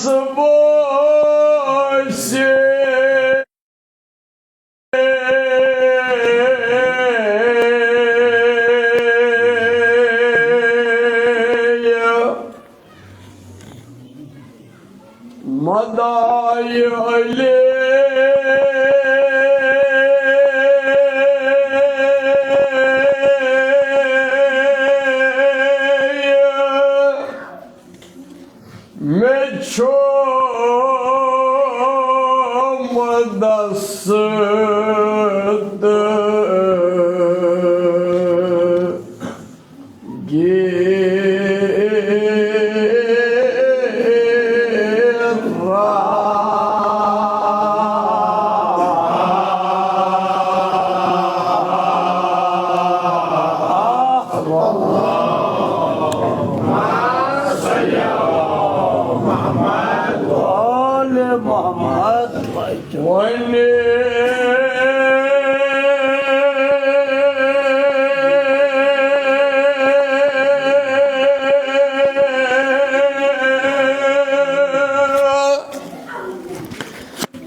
boşe Maday Ali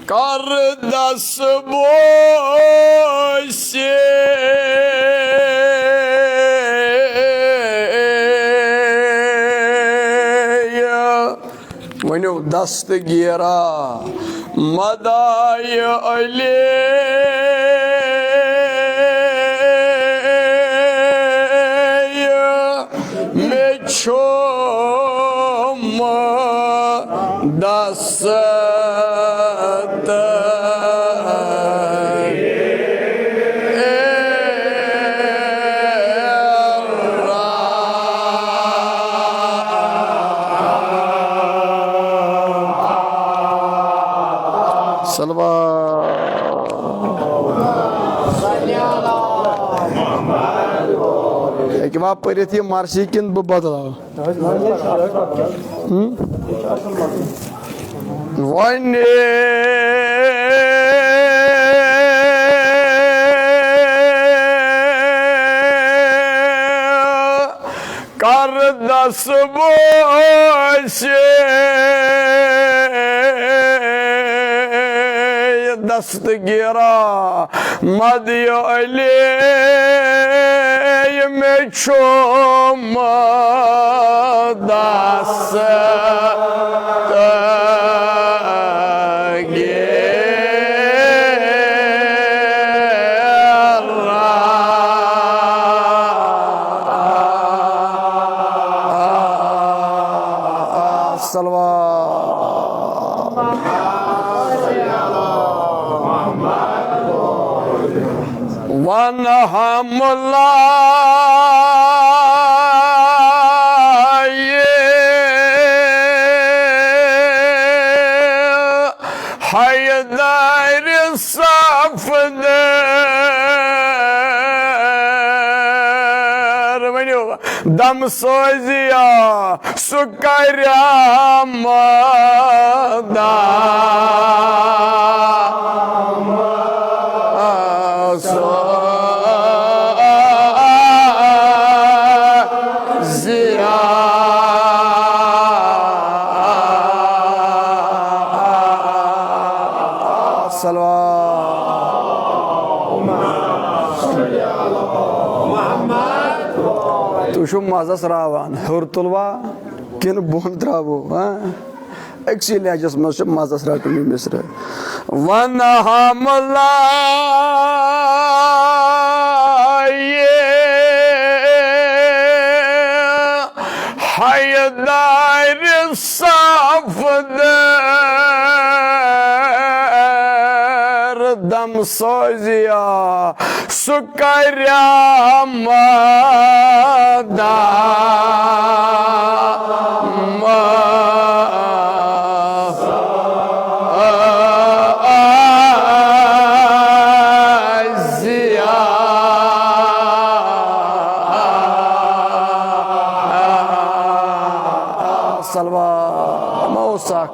Kardas boşe Vanu dastgira Maday Ali Meçoma dasata Ekma pariti marsikin bu badala. Vayne kardas boşe dastgira Maday Ali meçoma dasata Vanhamla Haydar safder Dam soziya sukaramada Tu şu mazas ravan hurtulva kin bon travo ha Eksi lejas masuk mazas ratumi misra Van hamla Haydar safder Dam soziya sukaramada Salva Mausak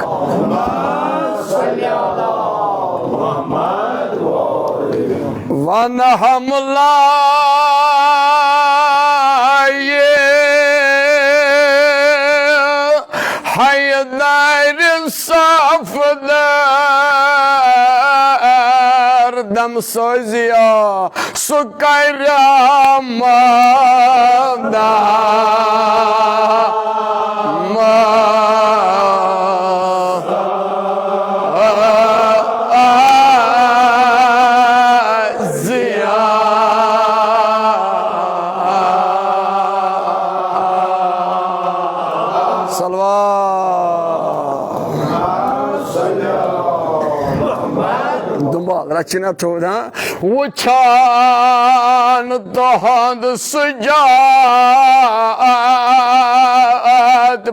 Van hamla Haydar صف دم سوزیا سکرام Rachina Toda, Wuchan Tohand Sujat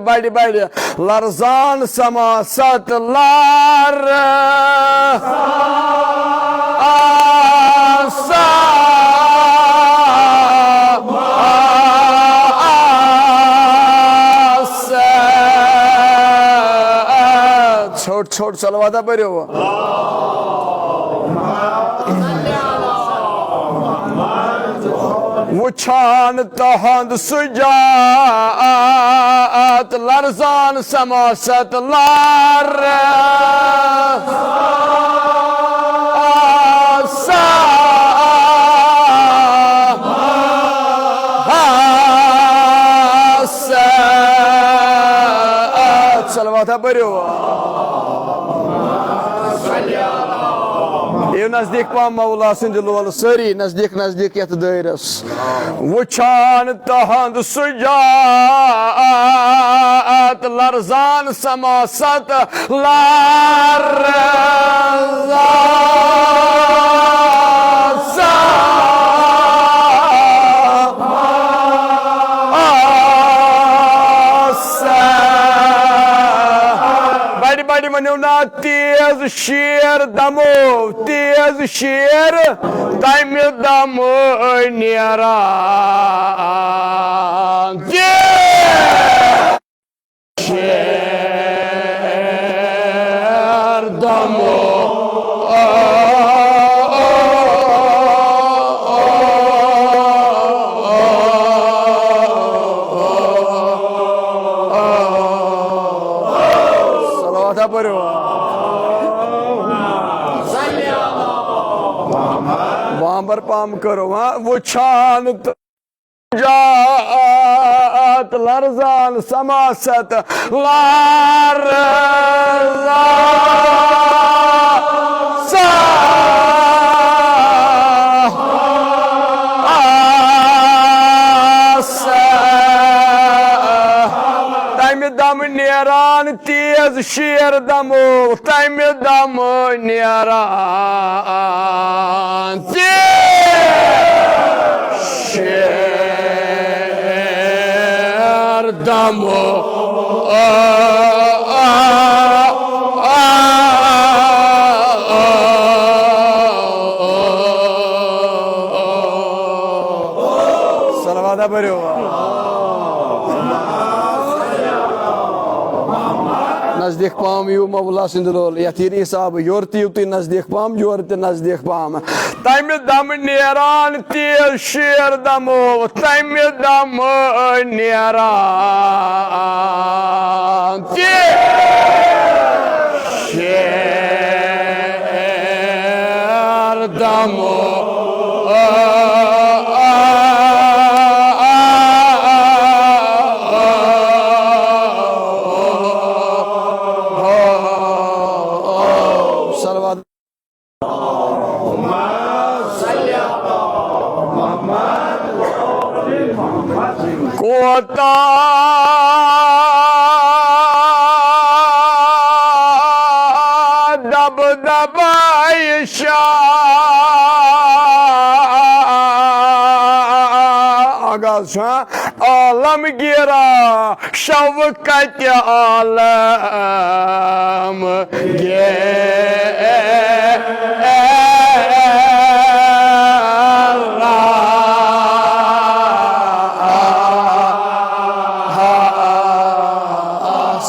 Badi Badi Larzan Sama Sat Lar छोड़ सलवादा पर हो Wuchan tahand sujaat larzan samasat lar salawata bariyo Eu nazdik pa Mevla Sindilol Sari nazdik yat dairas Wuchan tahand sujaat larzan samasat Badi manuna tez şiir damu tez şiir time damu niyaran şiir damu Vambar pam karo Wuchan Jat larzan samasat lar Dam niyaran tez şiir damu time damu niyaran tez şiir damu Salavada bariyo Nazdik pam yu Mevla Sindilol yatiri sahab yorti yuti nazdik pam yorti nazdik pam time dam niyaran tez şiir damu time dam niyaran tez şiir damu Kota dab dabayşa Agazha alam gira şavkat alam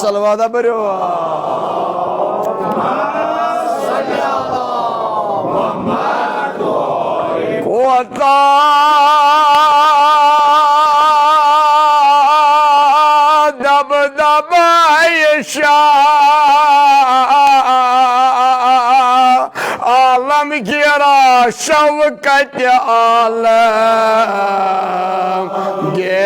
Salvada bariyo Kota dab dabayşa नेरा Shavkat Alam gay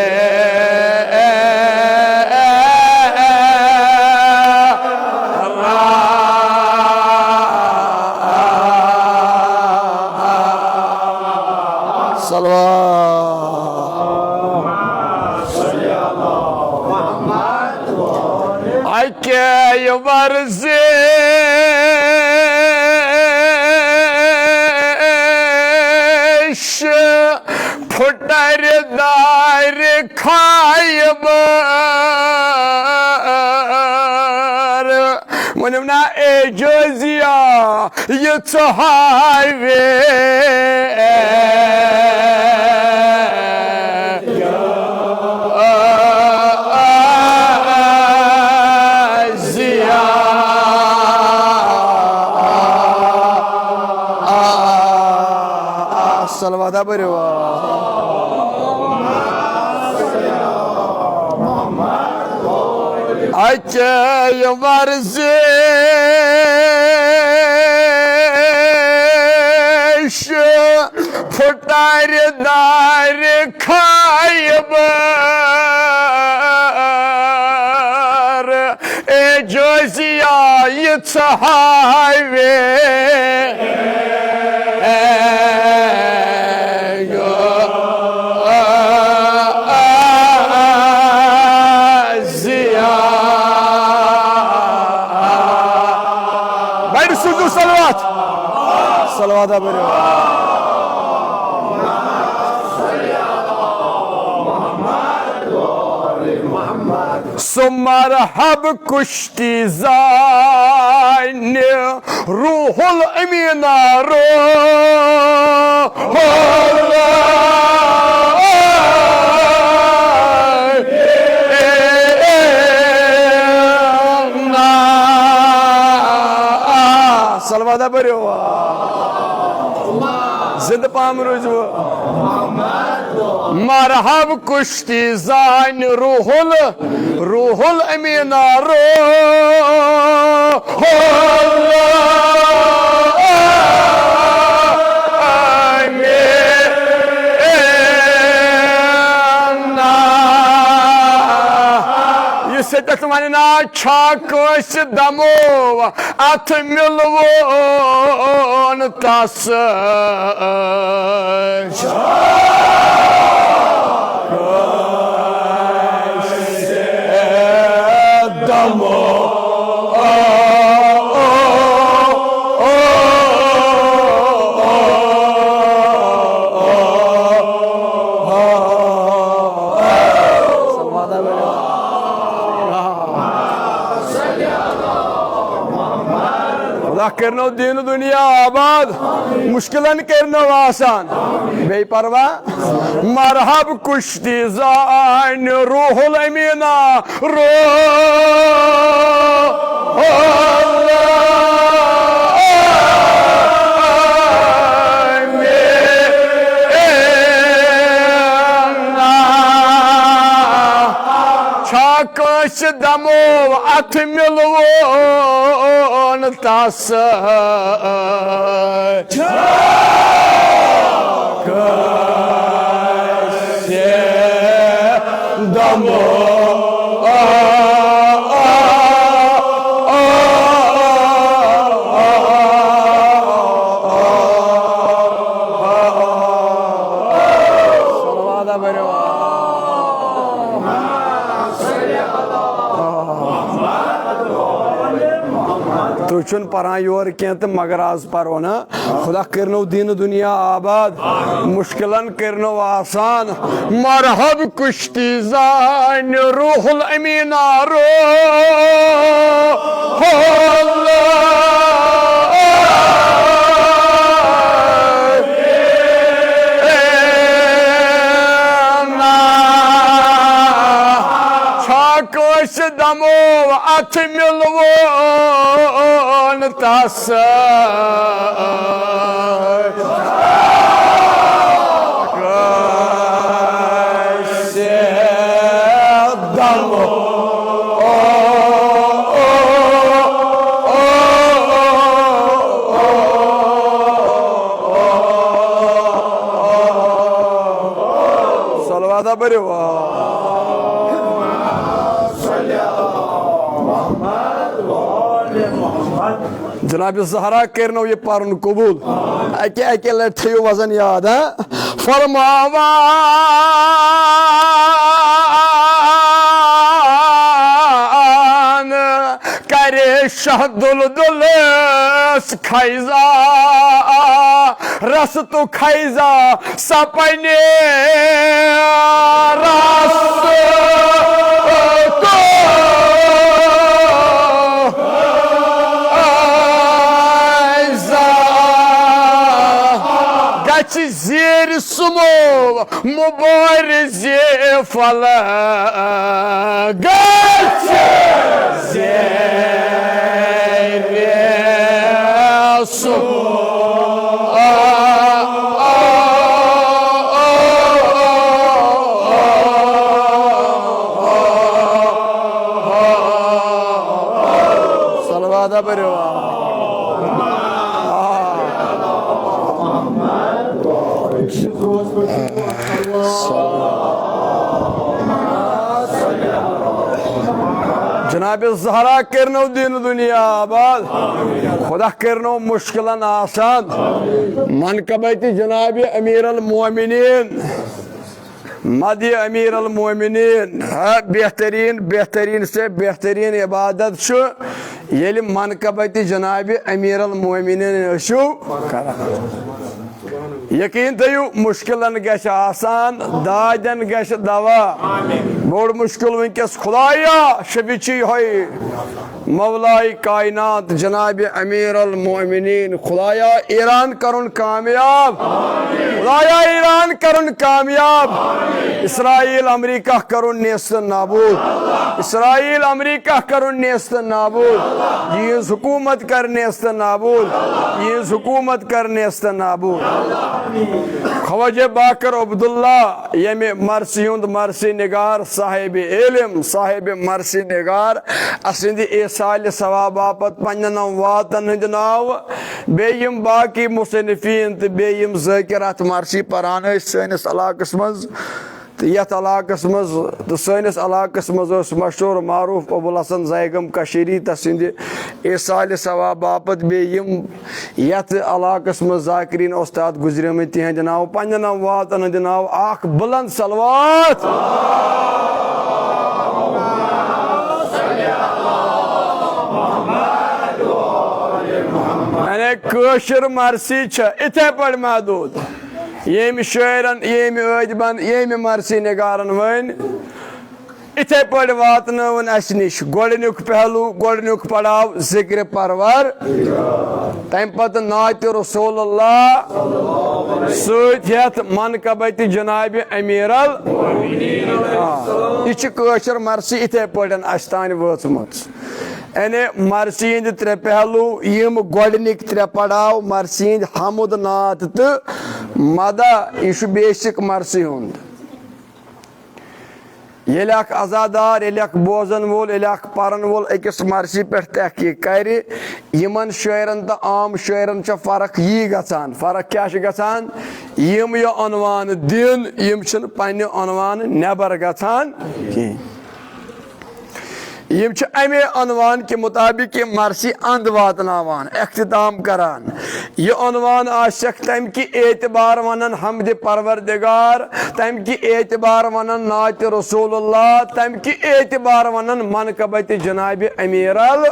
Ake varziş putar dar kaybar Munimna ejoziya yitahayve Salvada bariwa Ake varziş putar dar kaybar Ejoziya yitahayve Salvada bariwa Marhab kuşti zayni ruhul emina Salvada bariwa Zind pam ruju Marhab kuşti zayn ruhul emina Yusset manina çakış damov at milvon tas करनो दीन दुनिया आबाद मुश्किलन करनो आसान बेपरवा मरहब कुश्ती Zain रूहुल Amina Çakış damov at milvon tas Çakış damov Salvada bariwa तुझुन परान your कह तो मगर आज परो ना खुदा करनो दीन दुनिया आबाद मुश्किलन करनो आसान मरहब कुश्ती Zain रूहुल Amina Çakış damov at milvon tas सलवादा बरो जनाब ज़हरा करनो ये पारन कबूल अके अके लठियो वजन याद है फरमावा करे शहदुल दुलस खैजा रस तो खैजा सपने रस तो Zir sumo mübareze fala Gaç zir sumo Salavada bero जनाब ज़हरा करनो दिन दुनिया आबाद खुदा करनो मुश्किलन आसान मनकबत जनाब अमीर अल मोमिनीन मदी अमीर अल मोमिनीन बेहतरीन बेहतरीन से बेहतरीन इबादत ये मनकबत जनाब अमीर अल मोमिनीन यकीन थो मुश्किलन गश आसान दादन गश दवा बोड़ मुश्किल वनकस खुदाया शबिची होई मौलाई कायनात जनाब अमीर अल मोमिनीन खुदाया ईरान करुन कामयाब खुदाया ईरान करुन कामयाब इसराइल अमेरिका करुन नेस्त नाबूद इसराइल अमेरिका करुन नेस्त नाबूद ये हुकूमत कर नेस्त नाबूद ये हुकूमत कर नेस्त नाबूद ख्वाजा बाकर अब्दुल्ला यमे मरसी हुंद मरसी निगार साहिब इल्म साहिब मरसी निगार असंद एसाल सवाब बापत पन्न वातन हंद नाव बेयम बाकी मुसन्निफीन तो बेयम ज़ाकिरात मरसी परान सनिस इलाकस मज यथ इलाकस मज तो सनिस इलाकस मज मशहूर मारूफ अबुल हसन जैगम कशीरी तसिंद एसाल सवाब बापत बेयम यथ इलाकस मज ज़ाकिरीन उस्ताद गुजरम तिहंद नाव पन्न वातन हंद नाव आख बुलंद सलवात कशर मरसी इथे पे महदूद येम शायरन येम अदबन येम मरसी निगारन वन इथे पे वातन अस नश गोडनुक पहलू गोडनुक पड़ाव जिक्र परवर तम पत नात रसूलुल्लाह सत मनकबत जनाब अमीर अल यह कशर मरसी इथे पे अस तान वचमत अने मरसी हंद त्रे पहलू यम गोडनिक त्रे पड़ाव मरसी हंद हमद नात तो मदा यह बेसिक मरसी हुंद ये अजादार ये बोजन वोल ये परन वोल अकिस मरसी पे तहकीक कर यमन शायरन तो आम शायरन फर्क यी गसान फर्क क्या गसान यम यह अनवान दिन यम पन्ने अनवान नबर गसान कहीं यम अमे अनवान के मुताबिक ये मरसी अंद वातनावान अख्तिताम करान यह अनवान आशक तम की एतबार वनन हमद परवरदिगार तम की एतबार वनन नात रसूलुल्लाह तम की एतबार वनन मनकबत जनाब अमीर अल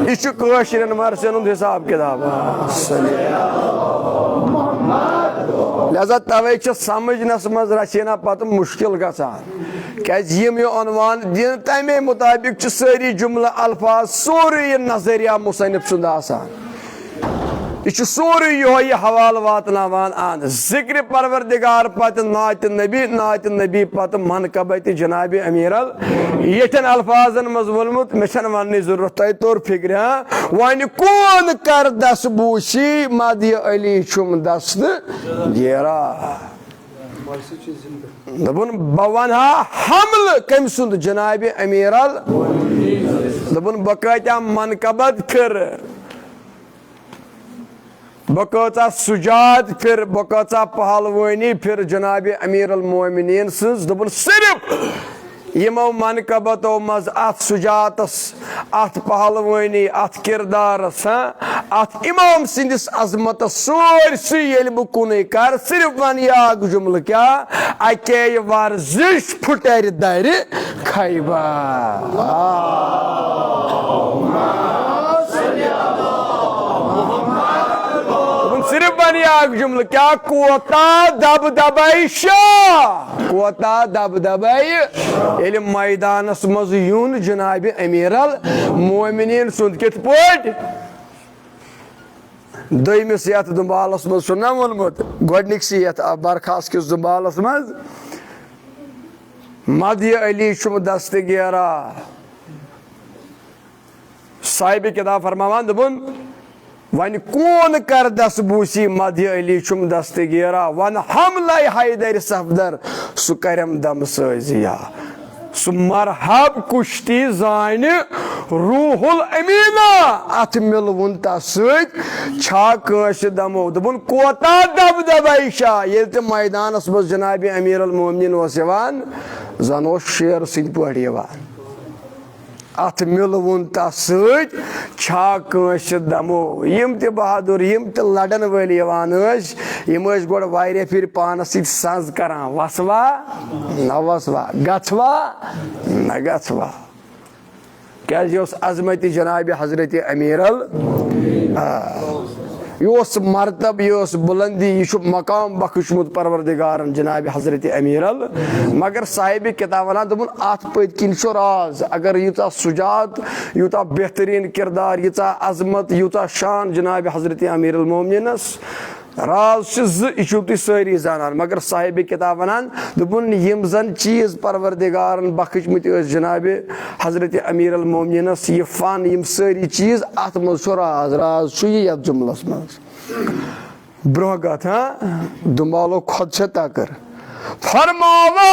यह कशरन मरसन हिसाब किताब लिहाजा तवे समझनस मज रचना पत मुश्किल गसान क्या यह अनवान दिन तमे मुताबिक सारी जुमला अल्फाज सोरे नजरिया मुसन्निफ सुंद आसान यह सोरे यह हवाल वातनावान आन जिक्र परवरदिगार पत नात नबी पत मनकबत जनाब अमीर अल यथन अल्फाजन मज वोलमुत मे वन जरूरत तय तोर फिक्र वन कौन कर दसबूशी मदी अली छुम दस्त गेरा दबन बवनहा हमल कम सुंद जनाब अमीर अल दबन बकाया मनकबत कर बकौता सुजात फिर बकौता पहलवानी फिर जनाब अमीर अल मोमिनीन दोपन सिर्फ यमो मनकबतो मज अत सुजातस अत पहलवानी अत किरदारस अत इमाम सिंदिस अजमतस सोरसी येल बह कुन कर सिर्फ वन याग जुमल क्या अके वर्जिश फुटर दर खैबा सिर्फ बनियाग जुमल क्या कोता दब दबाई शाह कोता दब दबाई ये मैदानस मज यून जनाब अमीर अल मोमिनीन सुंद कित पट दमिस ये दुबालस मज वोनमुत गोडनिकस ये बरखास किस दुबालस मज मदय अली शुम दस्तगीरा साहिब किताब फरमावान दोपन वन कौन कर दस बूसी मध्य अली चुम दस्तगीरा वन हमला हैदर सफदर सु करम दम सजिया सु मरहब कुश्ती जान रूहुल अमीना अत मिलवन छा कंस दमो दोपन कोता दब दबाइशा ये मैदानस मज जनाब अमीर अल मोमिनीन जन शेर सिंद पे अत मिलवन छा कंस दमो यम त बहादुर यम त लड़न वाल यम गोड़ वारिया फिर पानस सज करान वसवा न वसवा गथवा न गथवा क्या अजमत जनाब हजरत अमीर अल यह मरतब यह बुलंदी यह मकाम बख्शमुत परवरदिगारन जनाब हजरत अमीर अल मगर साहिब किताब वन दोपन अत पत किन राज अगर यूता सुजात यूता बेहतरीन किरदार यूता अजमत यूता शान जनाब हजरत अमीर अल मोमिनीनस राज यह सारी जानान मगर साहिब किताब वन दोपन यम जन चीज परवरदिगारन बख्शमुत जनाब हजरत अमीर अल मोमिनीनस यह फन यम सारी चीज अत मज राज राज यह जुमलस मज ब्रोह गत दुमालो खुद से तकर फरमावा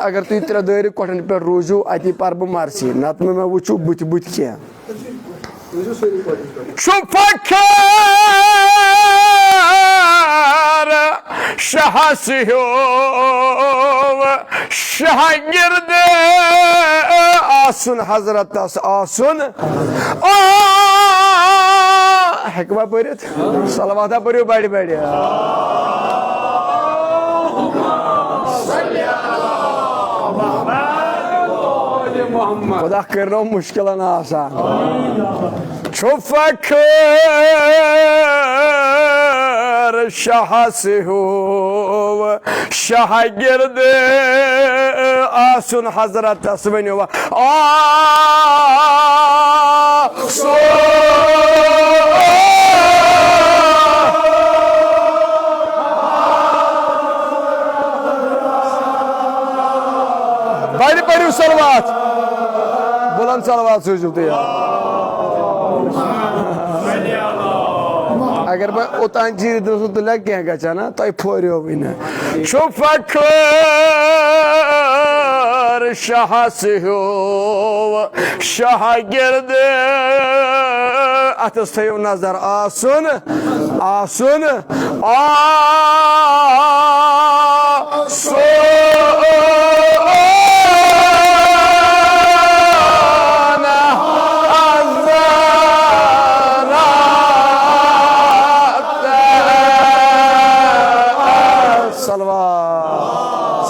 अगर तुम त्रे दार कोठन पे रूजू अति पर बह मरसी नत मे वुचू बुत बुत क्या शहस हो शागिर्द आसुन हजरत आसुन हेकवा पढ़ित सलवाता पढ़ो बड़े बड़े खुदा करना मुश्किल आसान फखर शहस हो शागिर्द आसुन हजरत वन बड़े बड़े सलवात बुलंद सलवात सोचो तो अगर मैं उतान चीज दोस्तों तो लग गया गचा ना तो फोरियो भी ना शुफखर शहस हो शागिर्द अतस थयो नजर आसुन आसुन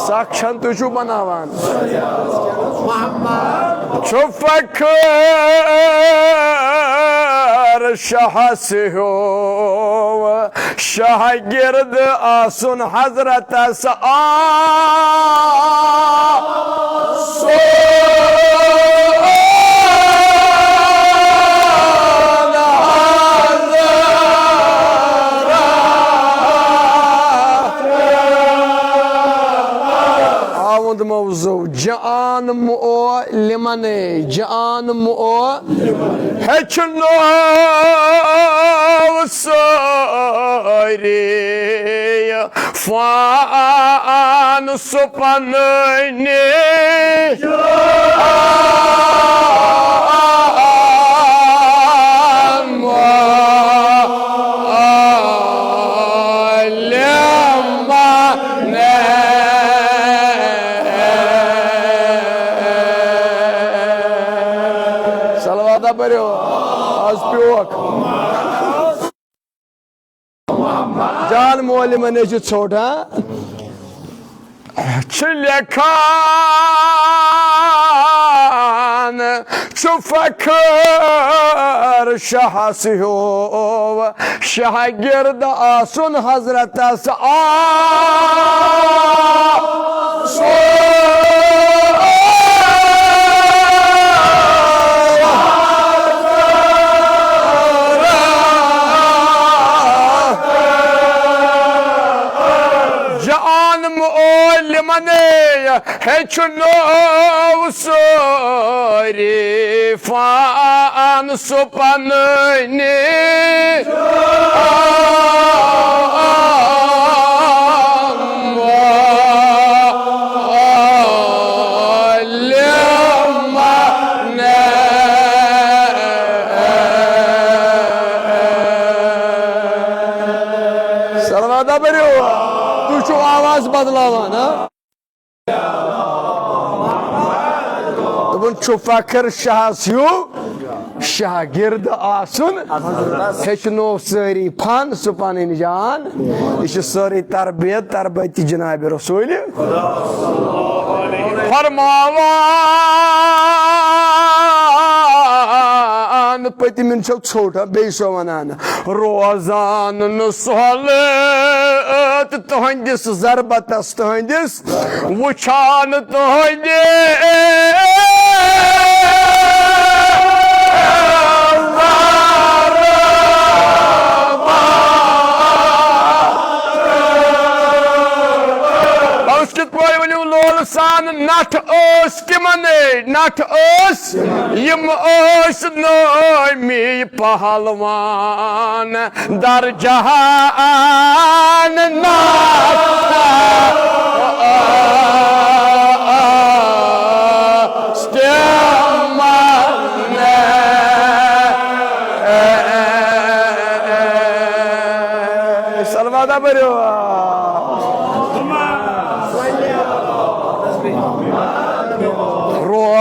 साक्षात तुझु बनावान फखर शहस हो शागिर्द आसुन हजरत मौजू जान मो लिमने जान मो हेचनो सारे फान सुपने बरो आज प्योक जान मोल मने छोटा लेखान फखर शहस हो शागिर्द आसुन हजरत Hechuno sori fan sopanni Sarvada beriyor. Tu şu avaz badlama na. Fakir şahsiyo şagird asun heçno sari pan supanin jan işi sari tarbiyeti Cenab-ı Resulü farman patimin çok छोटा beşovanan rozan salat tuhindis zarbatas tuhindis vuçan tuhindis San not us kimane not us yim us no mi pahalwan dar jahan Salvada beriyor.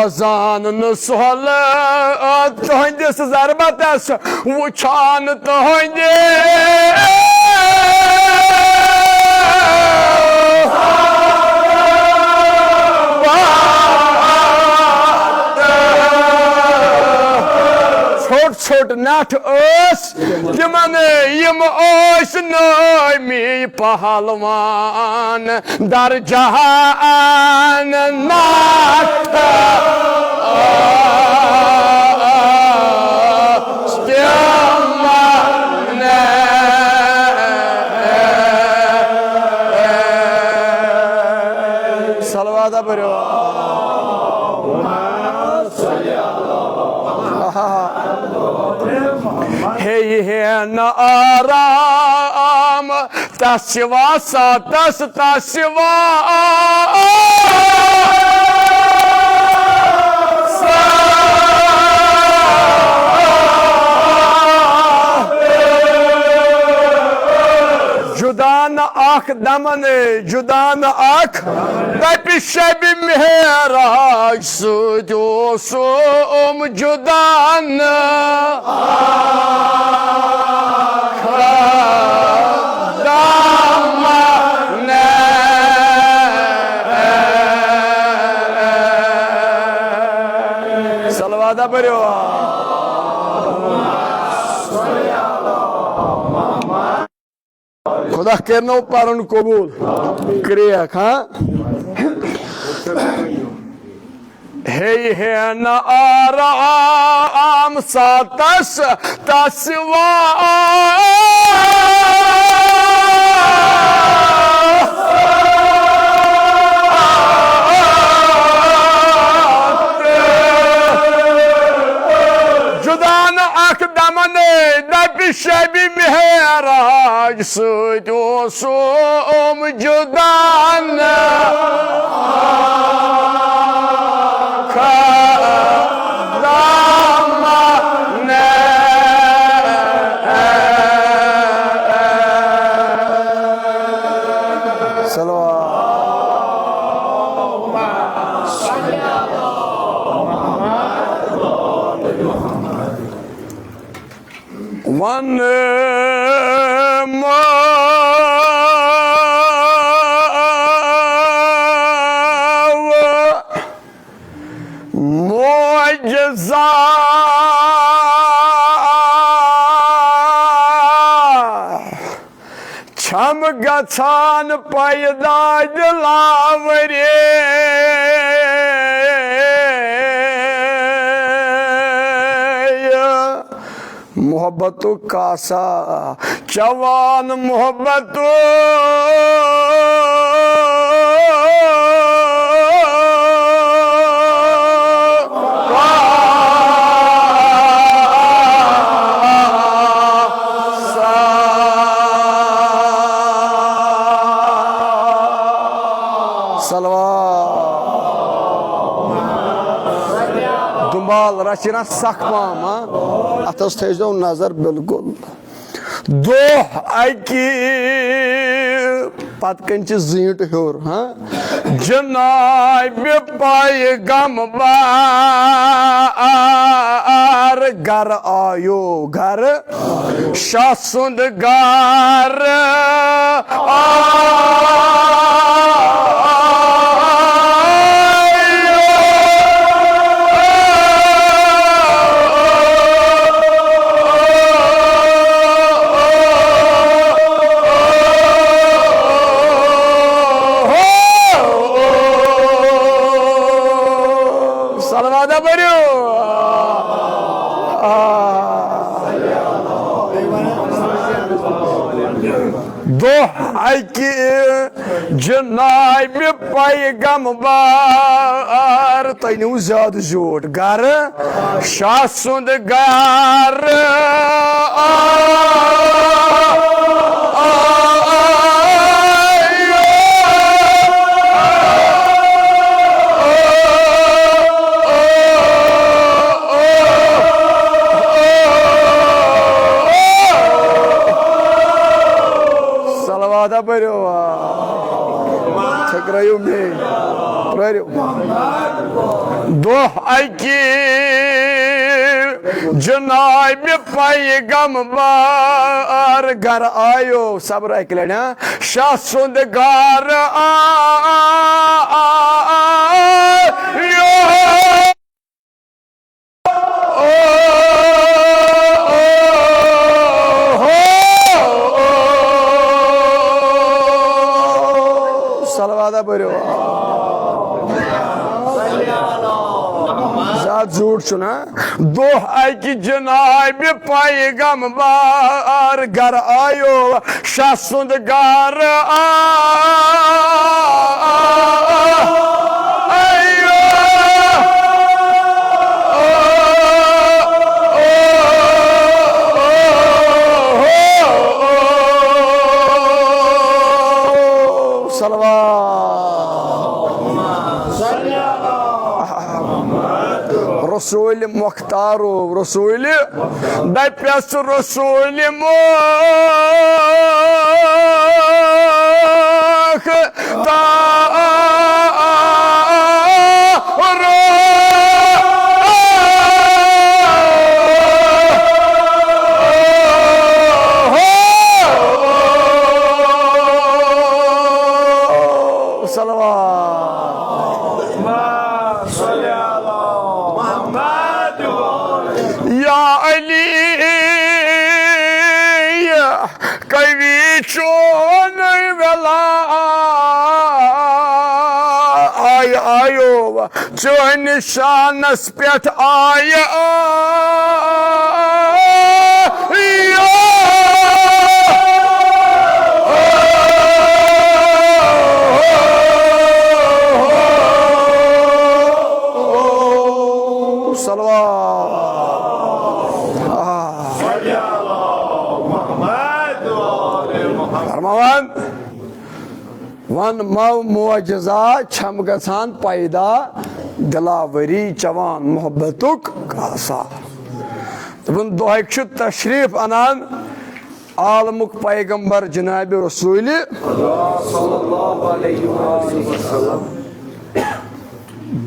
Rozanın salat tuhindis zarbatas vuçan tuhindis छोट नाथ ओस जमने यम ओस नोय मी पहलवान दर जहान नाथ सलवादा बरो Hey na aram tasva satas tasva Judan ak damane judan ak Dapişebi mihraç sudosum judan Salvada beriyor. खुदा करना पारण कबूल क्रिया खा हे ना आराम सातस तस्वा जुदान आख दमने नबिशबी मेहराज सुजो सोम जुदान वन मोजज़ा छम गछान पैदा दिलावरे मोहब्बतु कासा जवान मोहब्बतु दुम्बाल रचना सख पाम अतस थो नजर बिल्कुल दोह अकि पत कन जीट हूर जनाब पैगंबर घर आयो घर शाह सुंद घर जनाब पैगंबर तू ज्यादा जोट घर शाह सुंद घर बरो थकरायो में दोह अकि जनाब पैगंबर घर आयो सब्र एक लड़ा शाह सुंद घर बरो झूठ सुना दोह अकि जनाब पैगंबर घर आयो शाह सुंद घर रसूल मुख्तारो रसूल दप्यस रसूल चोन शानस पेट आय वन मव मोजज़ा छम गसान पैदा दिलावरी चवान मोहब्बतुक कासा दोपन दोहक तशरीफ अनान आलमुक पैगंबर जनाब रसूल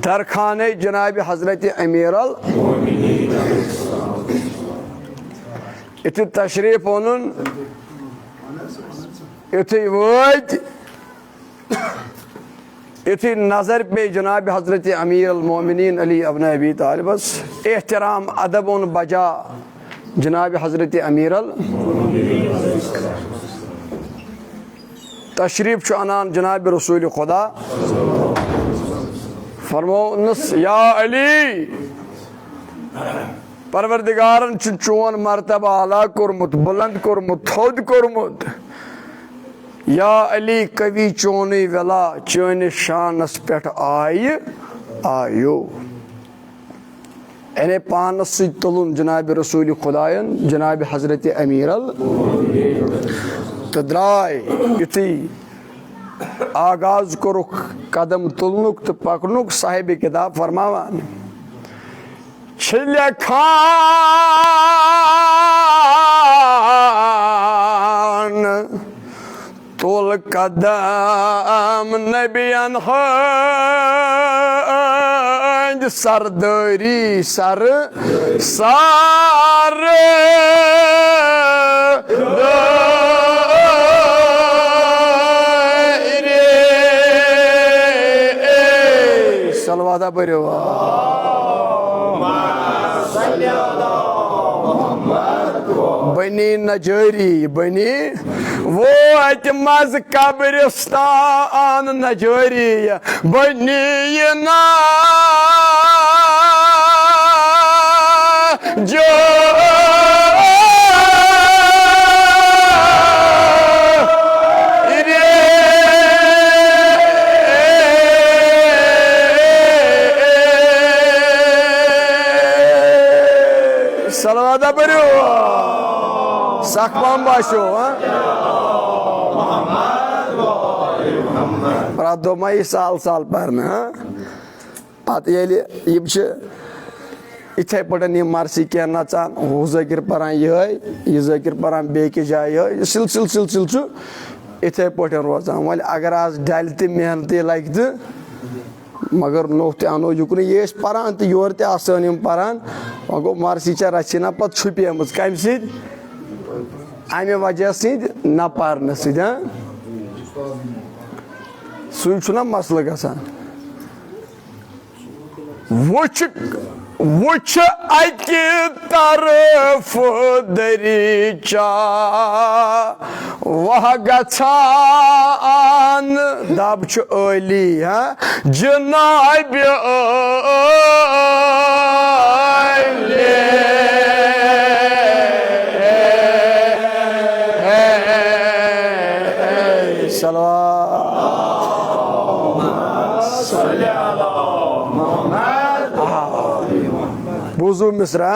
दरखाने जनाब हजरत अमीर इतु तशरीफ ओनुन युथी वत युथी नजर पे जनाब हजरत अमीर अल मोमिनीन अली अब्न अबी तालिबस एहतराम अदब उन बजा जनाब हजरत अमीर अल तशरीफ अनान जनाब रसूल खुदा फरमौनस या अली परवरदिगारन चोन मर्तबा आला कोरमुत बुलंद कोरमुत थोद कोरमुत या अली कवि चोन वेला चोन शानस पे आयो एने पानस तुलन जनाब रसूल खुदायन जनाब हजरत अमीर अल तो द्राय युथी आगाज कोरुख कदम तुलनुक तो पकनुक साहिब किताब फरमावान खान तुल कदम नबियन हंद सरदरी सर सार सलवादा बरो बनी नजरी बनी वो मज कब्रिस्तान नजरी बनी ना जो सलवादा बरो सकम बाशो दोमाई साल साल परना पत इथे पटन यह मरसी कह नचान हु जकिर पान यह जकिर पान बेकि जाए सिलसिल सिलसिल इथे पटन रोजान वल अगर आज डल तो मेहनत लग तो मगर नोह तो अनो युकन ये पान तो योर तन पान वह गो मरसी चा रचना पे छुपेम कम अमे वजह सद न पारन सुना मसल गसान वुच अकि तरफ दरीचा वह गछान दब अली जनाब बुजू मिसरा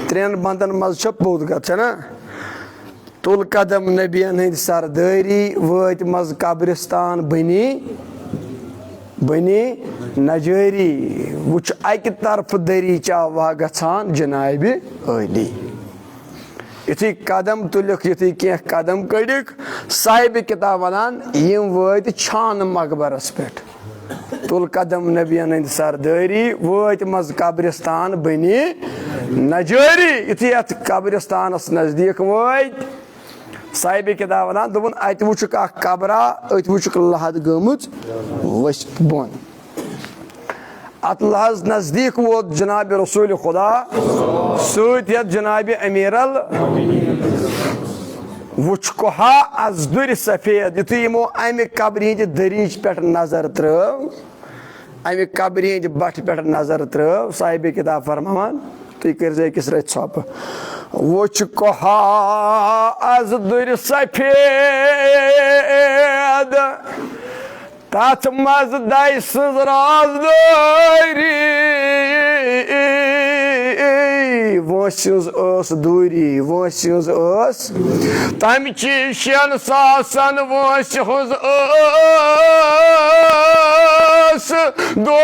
त्रेन बंदन मज पोत गना तुल कदम नबियन हंद सरदारी वत मज कब्रिस्तान बनी नजारी वुच अकि तरफ दरीचा वह गछान जनाब अली युथी कदम तुलिक युथी कह कदम कड़िक साहिब किताब वनान यम वत छान मकबरस पे तुल कदम नबियन हंद सरदारी वत मज कब्रिस्तान बनी नजारी युथी अत कब्रिस्तानस नजदीक वत साहिब किताब वनान दोपन अत वुचुक कबरा अत वुचुक लहद गमुत वस्त बोन अत लहज नजदीक वोत जनाब रसूल खुदा सत जनाब अमीर अल वुचकोहा अजदुर सफेद युथी यमो अमि कब्र हंद दरीच पे नजर त्रव अमि कब्र हंद बट पे नजर त्रव साहिब किताब फरमान तुम कर अकिस रथ सप वुचकोहा अजदुर सफेद तथ मज दाई सज राजदारी वोसिज दूरी वोसिज तम चीशन सासन वोस हुज दो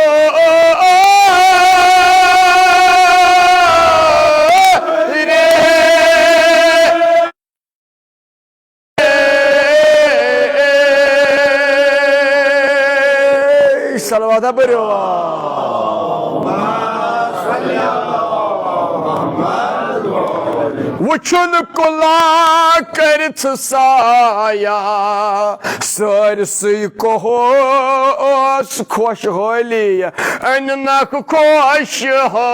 सलवादा बरो वुचुन कुला करथ साया सरसई कोस खुशहाली अननक खुश हो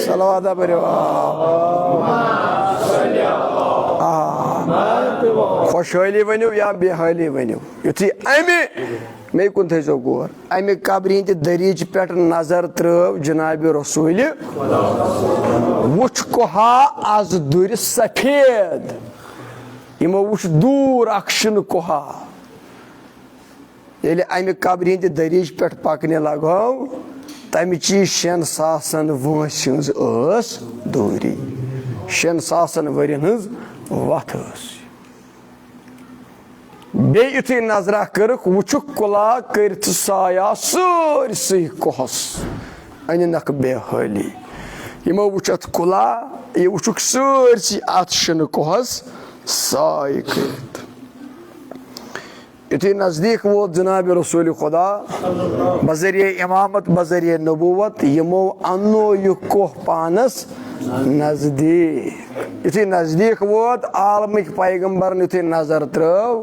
सलावत बरो खुशहाली वनो या बेहाली वनो युथि अमि मे कुन थो गौर अमि कब्र हिंद दरीच पे नजर त्रव जनाब रसूल वुच कोहा आज दुर सफेद यमो वुच दूर अक्षन कोहा ये अमि कब्र हिंद दरीच पे पकने लगो तमि चीज 6,000 वंस हज दूरी 6,000 वरियन हज वत बेयुथि नजरा करक वुचुक कुला करथ साया सरसई कोहस अननक बेहाली यमो वुचत कुला ये वुचुक सरसई अतशन कोहस साय करत युथि नजदीक वोत जनाब रसूल खुदा बजरिए इमामत बजरिए नबूवत यमो अन्नो यह कोह पानस नजदीक युथि नजदीक वोत आलमिक पैगंबर युथि नजर त्रव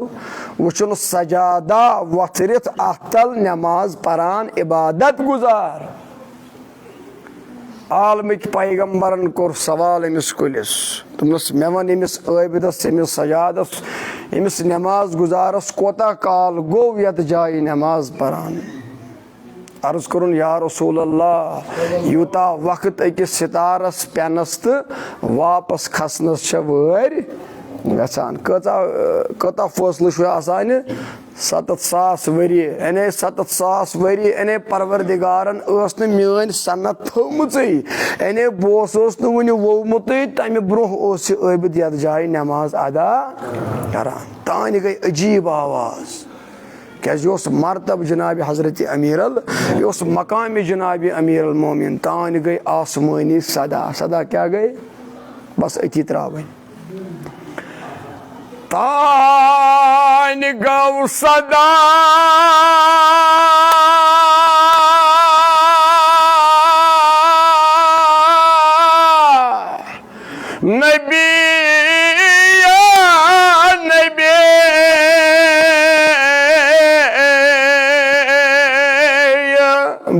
वुचुन सजादा वथरित अतल नमाज परान इबादत गुजार आलमिक पैगंबरन कोर सवाल अमिस कुलिस तुमस मे वन अमिस आबिदस अमिस सजादस अमिस नमाज गुजारस कोता काल गो यत जाय नमाज परान अर्ज करुन या रसूल अल्लाह यूता वक्त अकिस सितारस पेनस तो वापस खसनस वर गसान कता फैसल आसान 7,000 वरी अने 7,000 वरी अने परवरदिगारन मान सनत थोमुत अने बोस वन वोमुत तमि ब्रोह आबिद यत जाय नमाज अदा करान तान गई अजीब आवाज क्या मरतब जनाब हजरत अमीरल यह मकाम जनाब अमीरल मोमिन तान गई आसमानी सदा सदा क्या गई बस अति त्रावन तान गौ सदा नबी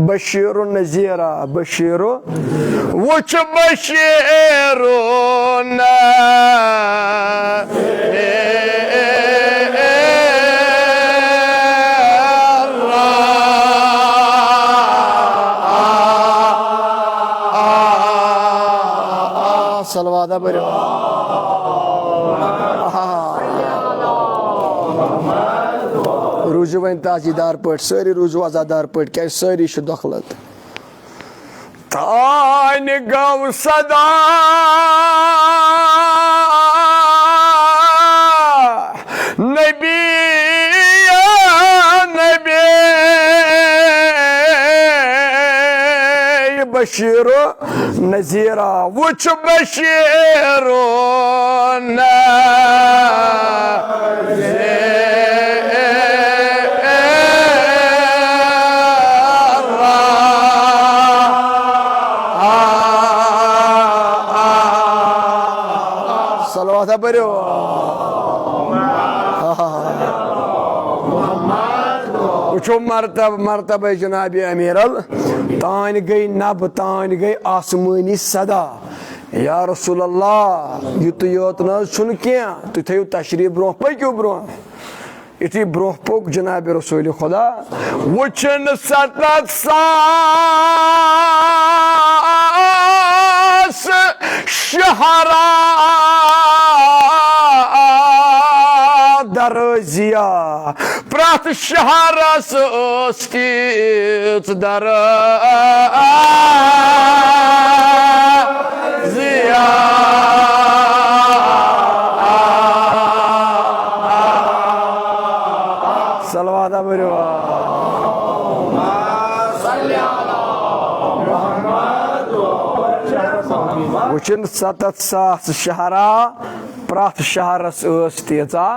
बशीरो नजीरा बशीरो वुच बशीरो न सलवादा बरो रूजू वन ताजीदार पट सारी रूजू आजादार पट क्या सारी दखलत तान गौ सदा नबी नबी बशीरो नजीरा वुच बशीरो न बरो वुचो मरतब जनाब अमीरल तान गई नब तान गई आसमानी सदा या रसूल अल्लाह युत योत न क्या तु थो तशरीफ ब्रो पक्यो ब्रो युथि ब्रो पोक जनाब रसूल खुदा वुचन 7,000 शहरा दरजिया प्रथ शहरस दरजिया सलवादा बरो वुच वचन 7,000 शहरा प्रथ शहरस तीचा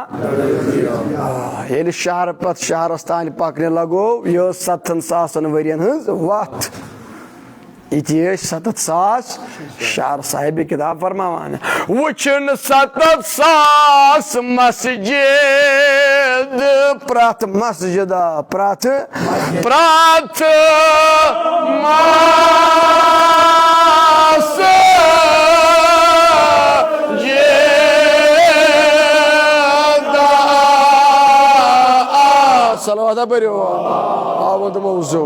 ये शहर पत शहरस तान पकने लगो यह 7,000 वरियन हज वत ये 7,000 शहर साहिब किताब फरमावान वचन 7,000 मस्जिद प्रथ मस्जिद प्रथ सलवात बरो आवद मौजू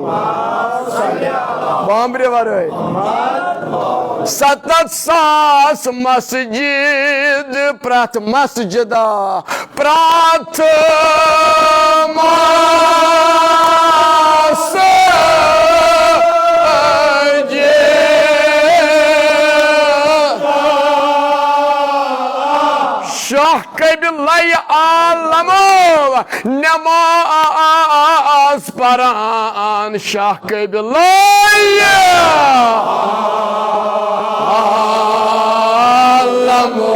बामरे वारे 7,000 मस्जिद प्रथ मस्जिद प्रथ शाह कबिलाई आलमो नमाज परान शाह कबिलाई आलमो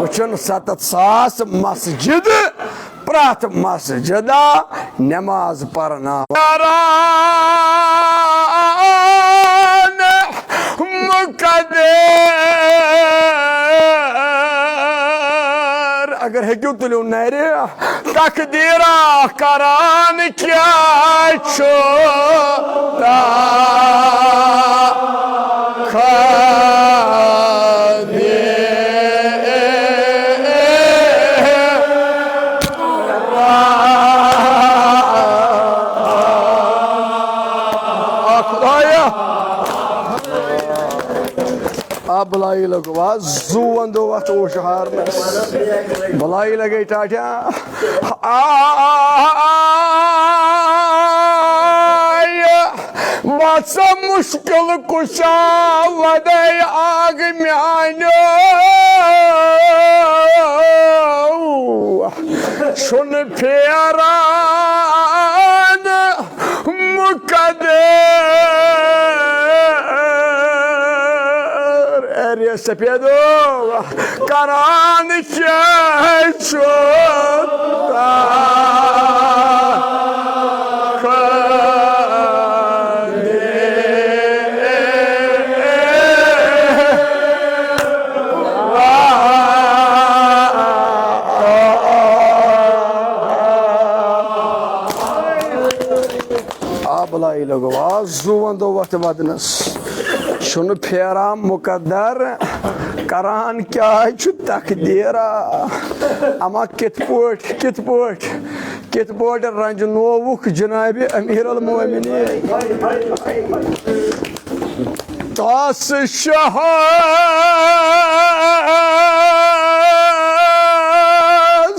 वचन 7,000 मस्जिद प्रथ मस्जिद नमाज पढ़ना मुकद्दर अगर हेक्यू तुलियो नरे तकदीरा करान क्या छो बलाई लगवा जुवंदो वत ओ शहर में बलाई लगे टाटा बस मुश्किल कुशा वदे आग म्यानो सुन फेरान मुकद्दर एरिया सफेदो करान छोटा लगवा जुवंदो वत वदनस छुन फेरा मुकद्दर करान क्या तकदीरा अमा कित पोट रंजनोवुक जनाब अमीर अल मोमिनीन तास शाह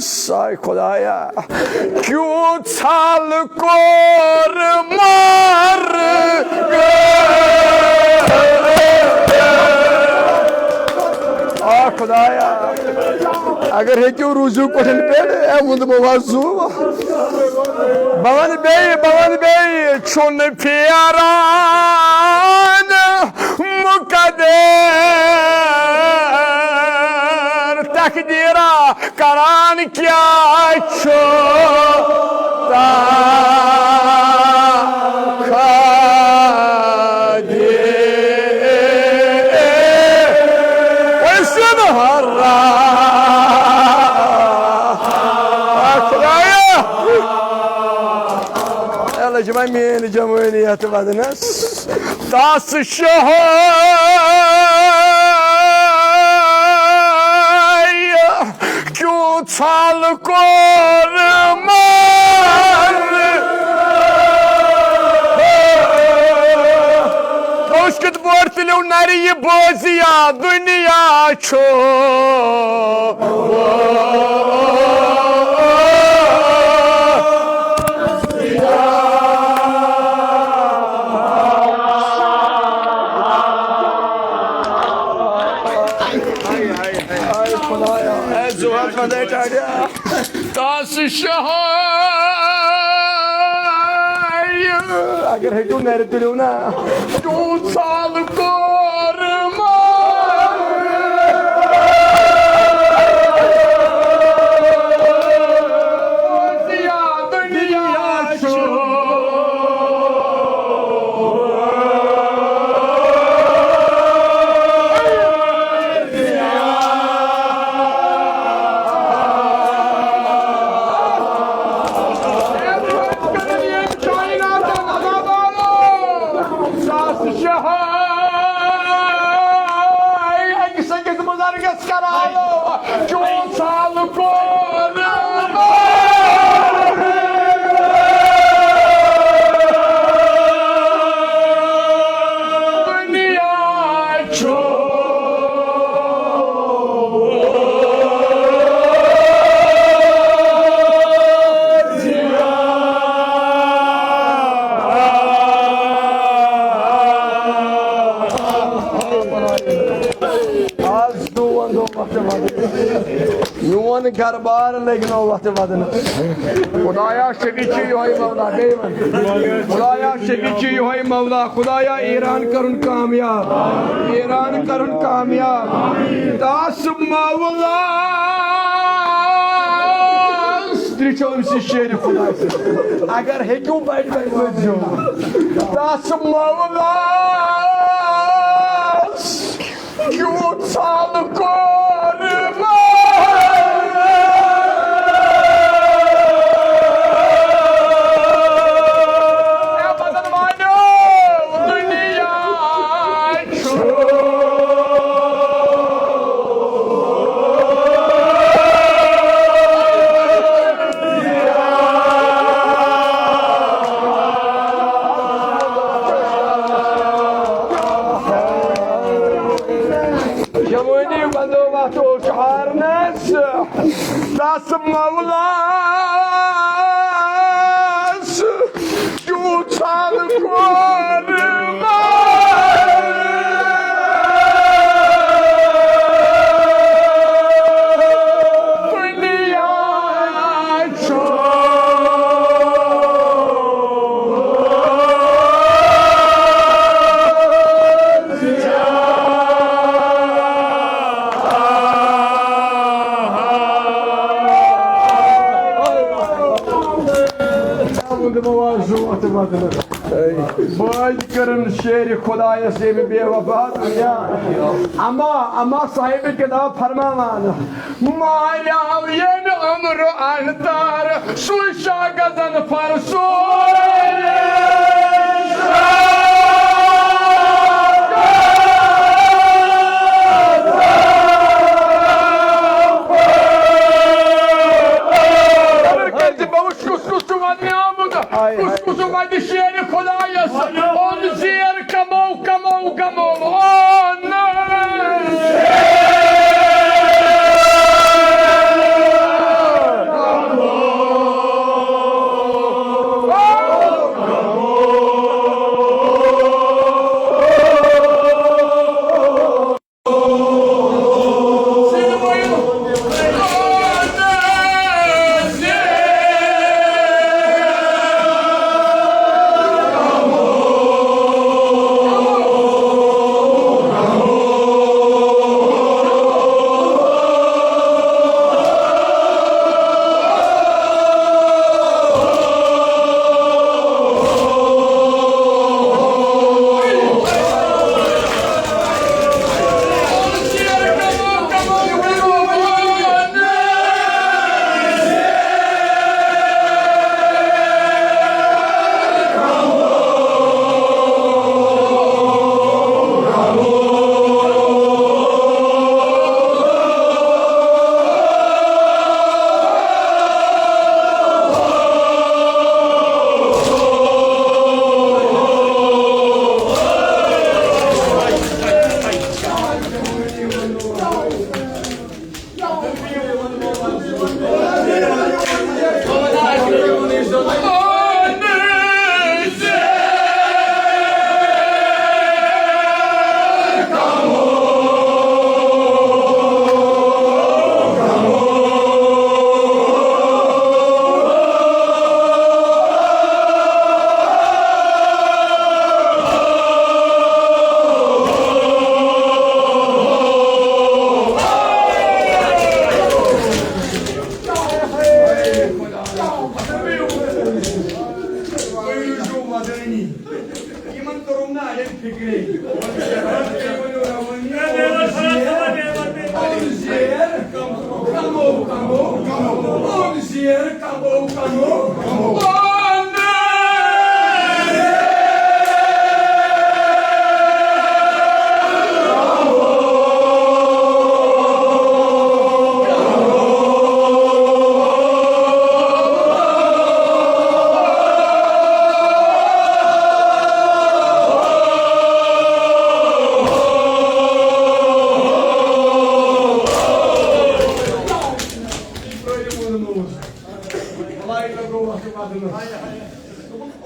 साय खुदाया क्यों छाल कोर मार खुदाया अगर है क्यों रुजू पठन पे मुंद मवाजू भवन बे छुन फेरान मुकद्दर तकदीरा करान क्या छोटा जमीन जमूनियत वदनस तास शाह क्यों छाल कोर मार उसकत बोर तुलो नारी ये बोजिया दुनिया छो खुदाया ऐसो फदे टाड़िया तास शहाय अगर है तू नेरे तुलियो ना तू साल कोरमा दिया दुनिया छो घर बार लेकिन वक्त वदन खुदाया शकीची योई मौला बेमन खुदाया शकीची योई मौला खुदाया ईरान करुन कामयाब दास मौला स्त्रीचों से शेर खुदा से अगर है क्यों बैठ जो दास मौला क्यों साल को Das Maulas, du Zahlkorma. Boy करन शेर खुदाया से भी बेवफा दुनिया अमा साहिब के दा फरमान माया ये उम्र अंतर सुशा गजन फरसो उसको वादी शेर खुदाया on शेर कमो on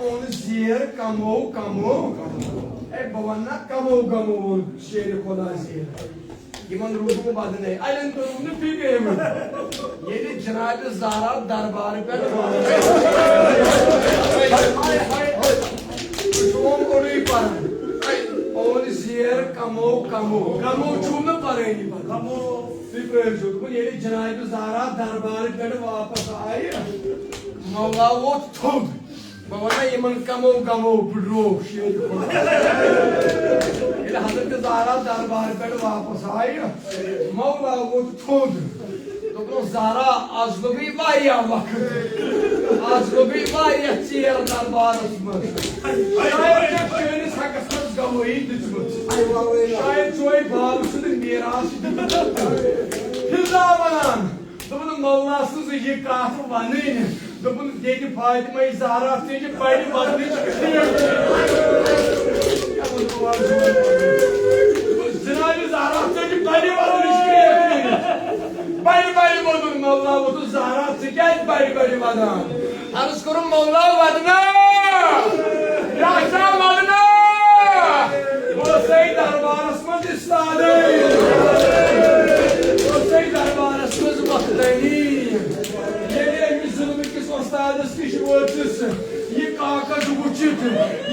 on zeer kamo bawana kamo şehri kola zeer. Yaman ruhumu badı ne? Aynen durumunu bilmiyorum. Yedi Cenab-ı Zara darbarı ben Çoğum orayı para. On zeer kamo çoğumda parayı para. Kamo फिर जो ये जनाब ज़ारा दरबार पे वापस आए मौला वो थोड़ मौला ये मन कमो बुढ़ो शेर ये हज़रत ज़ारा दरबार पे वापस आए मौला वो थोड़ तो को ज़ारा आज लो भी वाया वक्त आज लो भी वाया चेयर दरबार उसमें शायद जब शेर सकसर गवई दिचमत शायद जोई बाल उसने मीरास Hizamanan, bunun Mevlasızı yıkatı vanıyla, bunun dedi Fatıma-i Zahra seni paylı vanını çıkıyor. Cenab-ı Zahra seni paylı vanını çıkıyor. Paylı vanını Mevla budu Zahra seni paylı vanını. Arız kurun Mevla vanını. Yaşa vanını. Bu Seyyid Arbarasmaz İslâdı. ये कागज उचित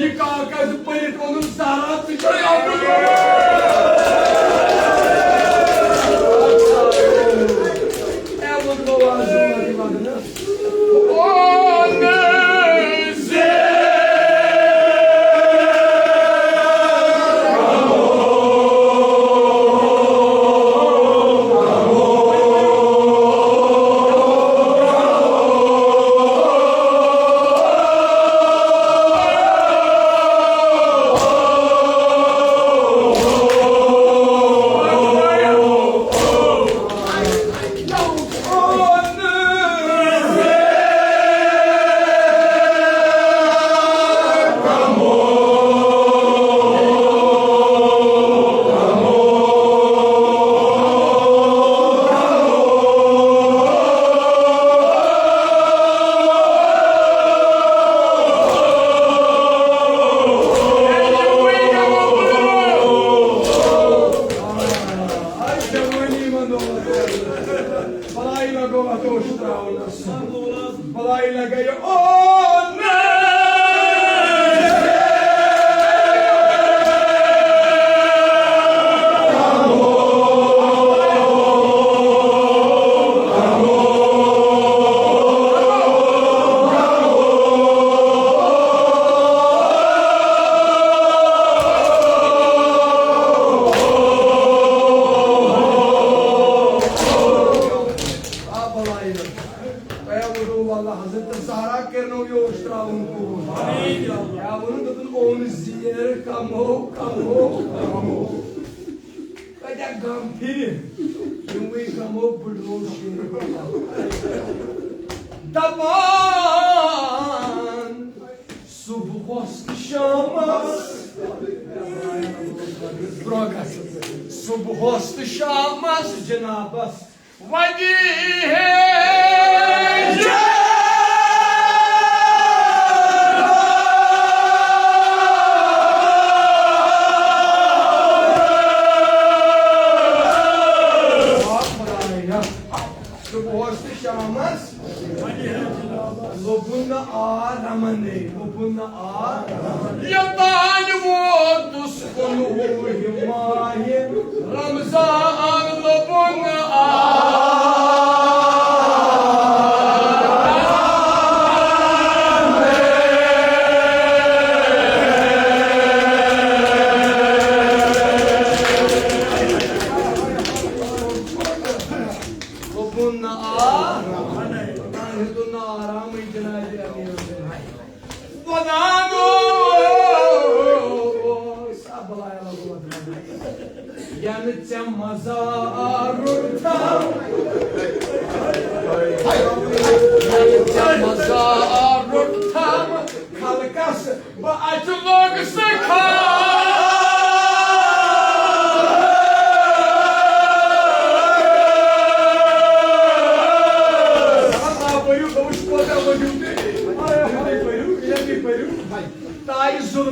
ये कागज पलट और सारा पिछड़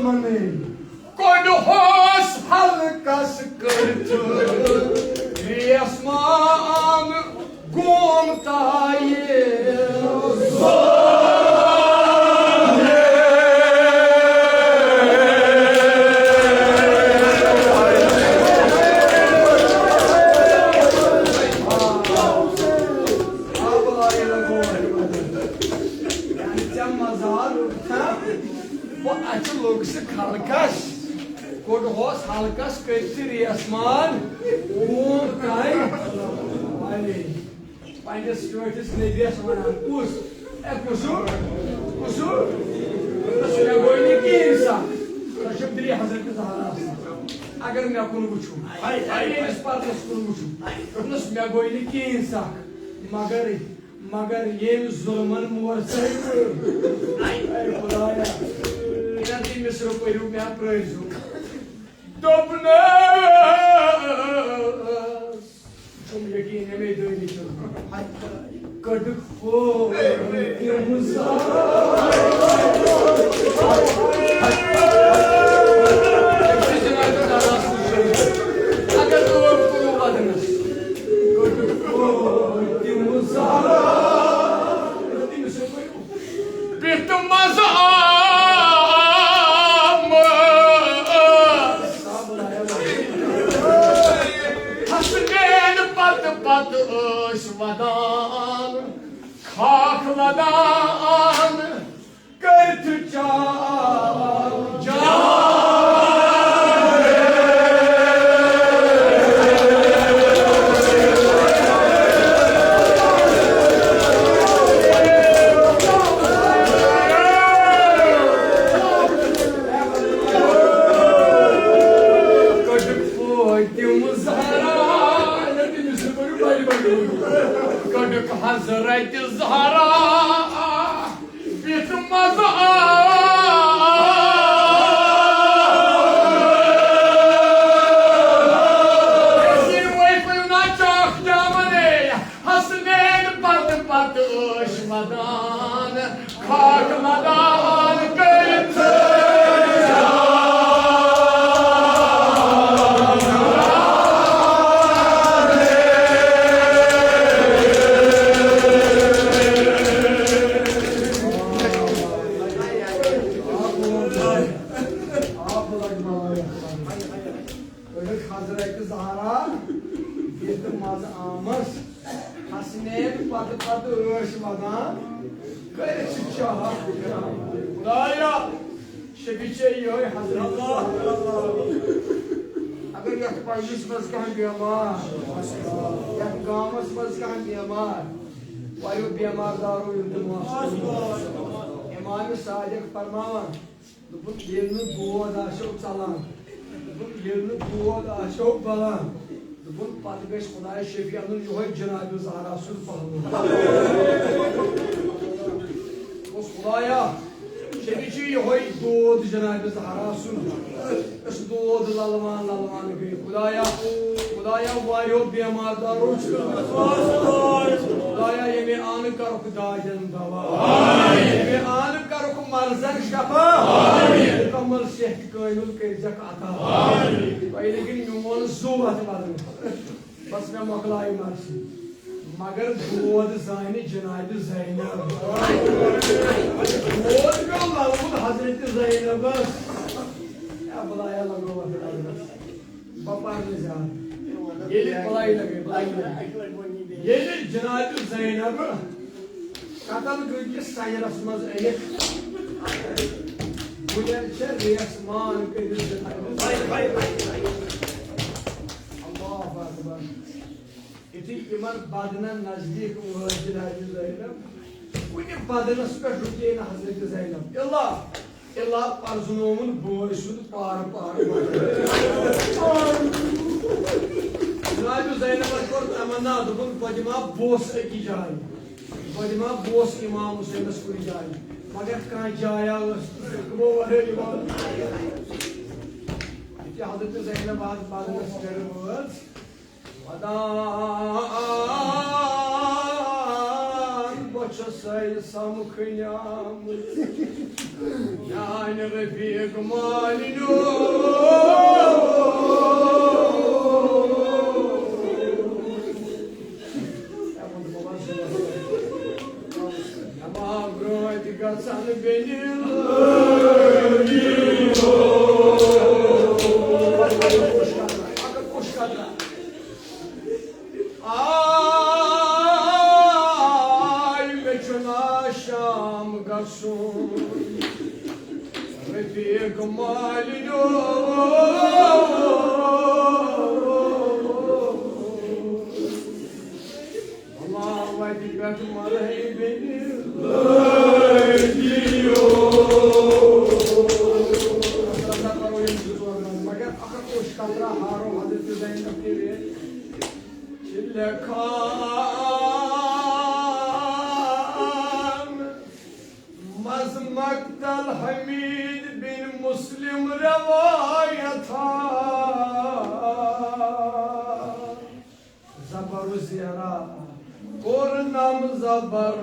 zulmani Kodhos halkas kırtı Resman gomtayı Halkas, Kodhos halkas kırtı Resman gomtayı Paynes störtes nedes vanan kus kusur sudah goyni kinsa taşıp diri Hazreti Zahra agar मैं आपको पूछूं इस बात को पूछूं उनस मैं goyni kinsa मगर ये जुल्मन मुर्से ay खुदाया इनती मिस्र को रूप में आप प्रयजू Dobnas Cum yaqeen है मैं दो ही चल कड़क हो ये मुझा अगर तो पूरा बदनस कड़क हो ये मुझा बिट मज़ा Pat ışmadan, kakladan, kırtı Hazreti Zahra bitmez Esin vayfına çok camını Hasnen pat ışmadan kalkmadan kırtı Hazreti Zahra bitmez amas Hasnen pat ışmadan kırtı Daya şebiçe yoy Hazreti Agar yak payis mas kahan biyamar yak gamas mas kahan biyamar vayu biyamar daru yudhmas İmam-ı Sadiq farmavan bu yelini boğaz aşık salan bu yelini boğaz aşık balan bu patbeş Khudaya Şefiyanın yoy Cenab-ı Zahra sür pahalı o Khudaya Şefici yoy doğdu Cenab-ı Zahra sür es doğdu lalman gay Khudaya vayo biyamar daru Khudaya yemi anı karuk dajen dava yemi anı karuk marzak şafa kamal şehd kainul kırcak ata lekin yumon zubat badın bas मैं मकलाई मारसी मगर दूध जाने जनाब ज़ैनब दूध का लाऊद हज़रत ज़ैनब बस या बुलाया लगो पापा ने जान ये बुलाई लगे ये जनाब ज़ैनब कतल गई कि सायरस मज एक बुलंद से रेसमान के भाई अल्लाह अकबर इति इमर बदन नजदीक जनाब ज़ैनब कुने बदनस पे रुके न हज़रत ज़ैनब इल्ला परजुनोमन बोय सुद पार जनाब ज़ैनब को तमन्ना दुबन फजमा बोस की जाय फजमा बोस इमाम हुसैन को जाय मगर कहां जाया वो वरे इमाम इति हज़रत ज़ैनब बाद बदनस कर बोल वदान बचस say samkıyam yani refik malino ama groy gasan benim رفيق مالي الله وديك مرحبا مگر اخر کوش کترا هارو حضرت زینب کے مقتل حمید بن مسلم روایت زبر زیرا قرنم زبر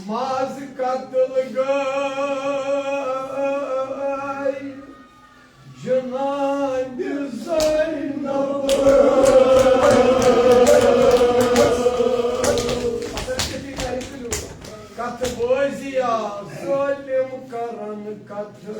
maz katıl gay Cenab-ı Zeynep katı boziya zulüm karan katı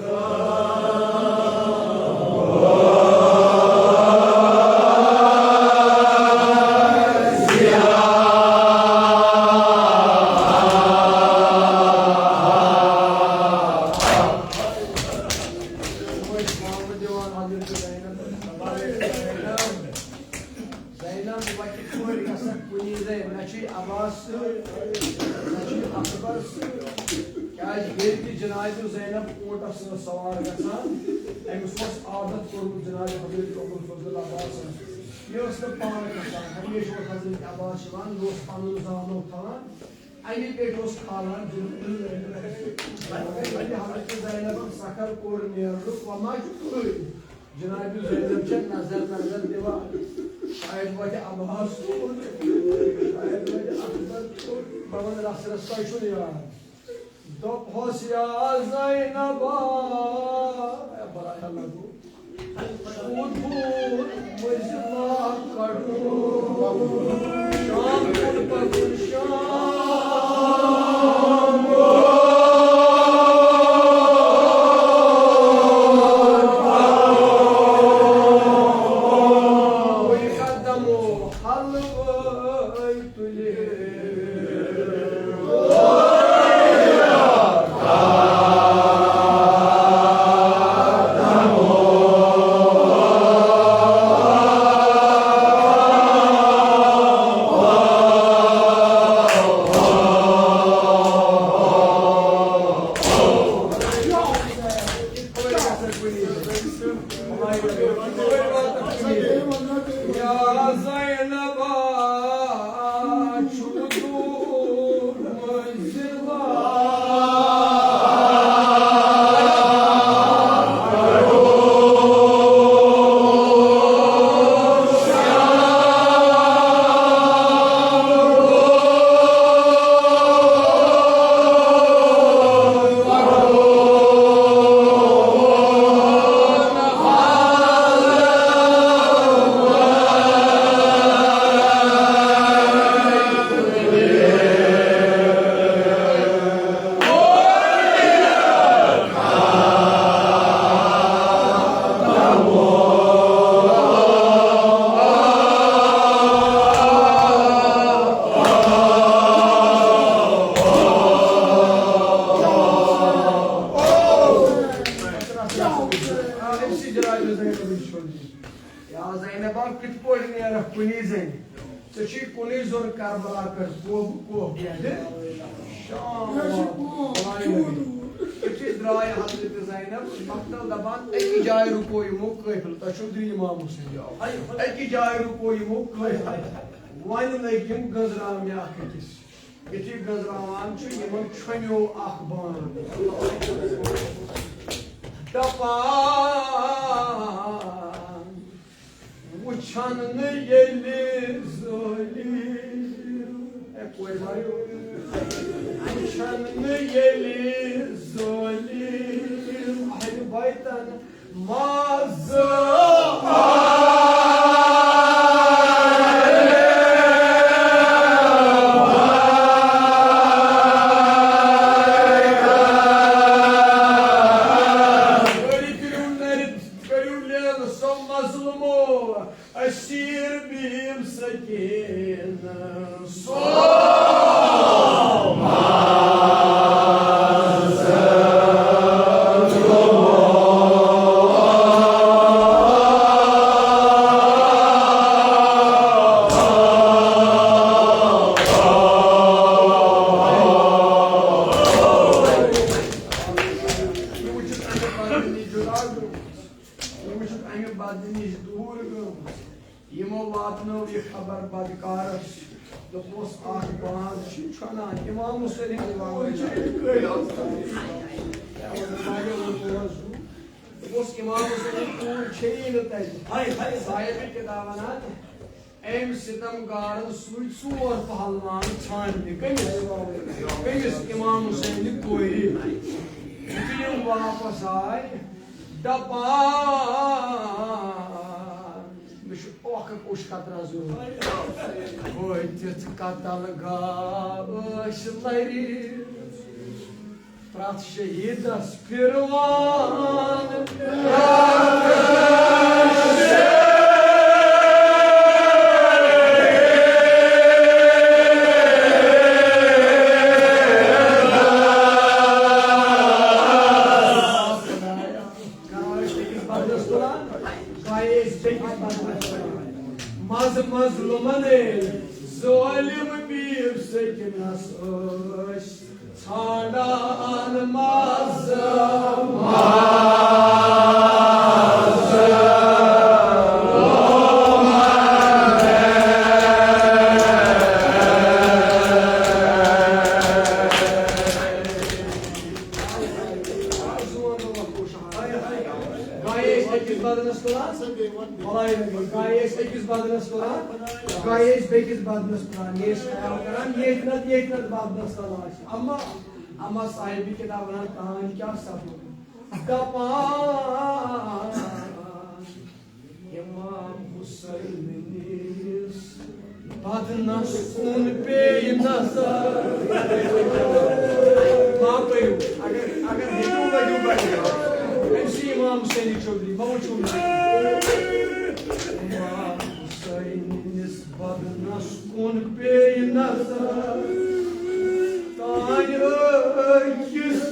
Cenab-ı Zeynep ortasına savar gitsen, emiswas adet kurmuş Cenab-ı Hazreti Ömer Fazıl Abbas'ın. Yoksa pahalı gitsen, hamiye şu Hazreti Abbas var, dost anıl zanı falan, aynı bir dost kalan cümle. Hadi Hazreti Zeynep'in sakar kormuyoruz, ama çok Cenab-ı Zeynep'ten nazar deva. Şayet vakti Abbas olur, şayet vakti Akbar olur, babanın rastıra sayışını ya. Dophos ya Zeynep'a barakallahu Şudur mızrak kardur Şamur bakır şamur Uygaddamu halvay tuli Karbala per povo geldi. Şam. द्राय हजरत ज़ैनब मक्तल दबान एक जाय रुको यमो कहल तशुद्र इमाम हुसैन एक जाय रुको यमो कहल वन लगिम गजराम या किस यति गजरावान छु यमन छन्यो अख बान दपान वुछन न येले ज़ोली ए कोई मारियो वुछन न येले ज़ोली अहल बैतन माज़ा इमाम हुसैन इमाम हुसैन पूर छेन तज साहिब किताबनात एम सितम गारन सुई सोर पहलवान छान कमिस इमाम हुसैन कोई यम वापस आय दपान मिश ओख कुछ खतरा जो होय तित कतल गाश लरी प्रात शहीदस फिरवान मज़लुमने ज़ालिम बीर सकिनस ओश छाड़ान अम्मा साहिबी किताब ना कहानी क्या सब दपान इमाम हुसैन निस बदनस उन पे नजर मां पे अगर हिंदू बजू एमसी इमाम हुसैन चौधरी बाबू चौधरी इमाम हुसैन निस बदनस उन पे नजर किस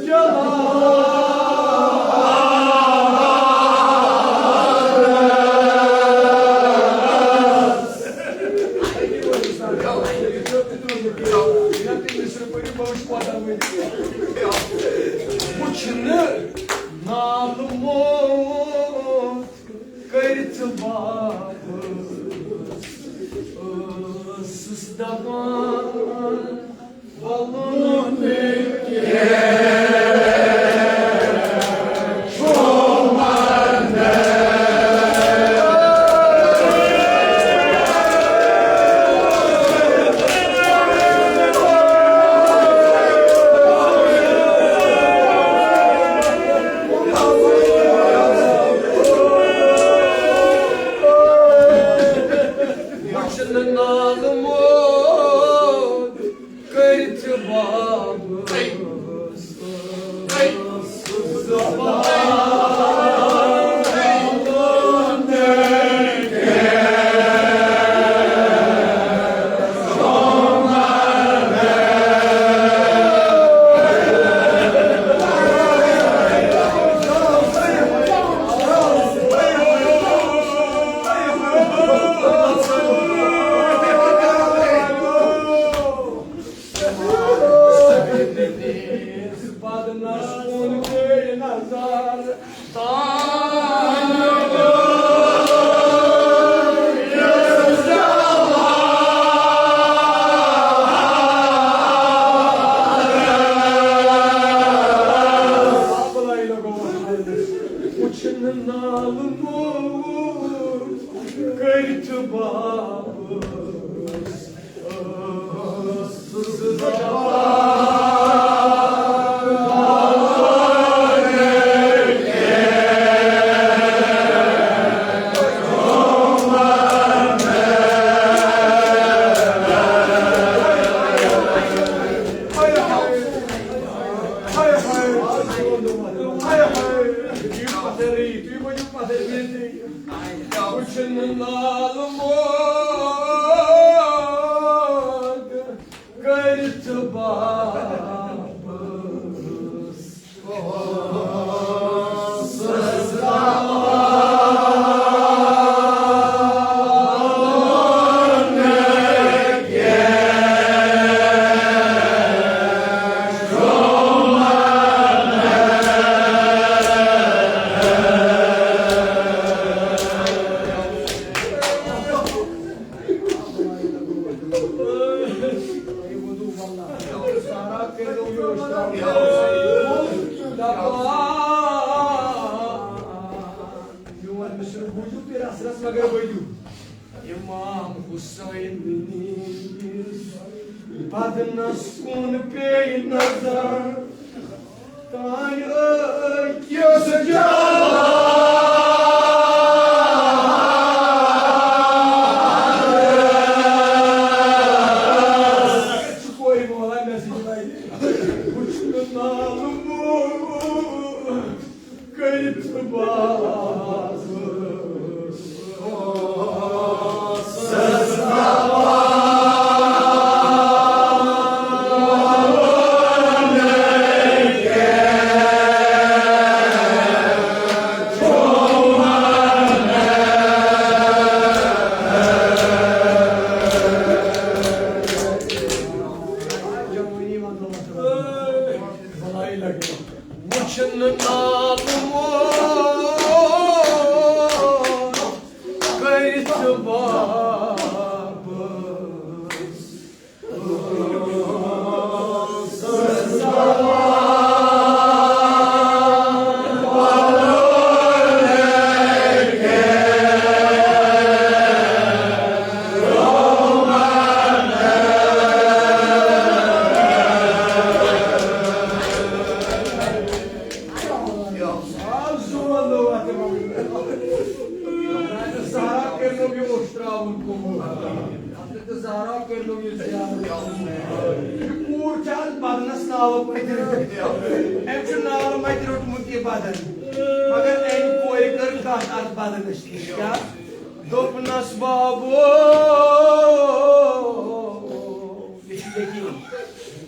Kayıtı babız İmam Hüseyin badna sun pe nazar Tanrı göz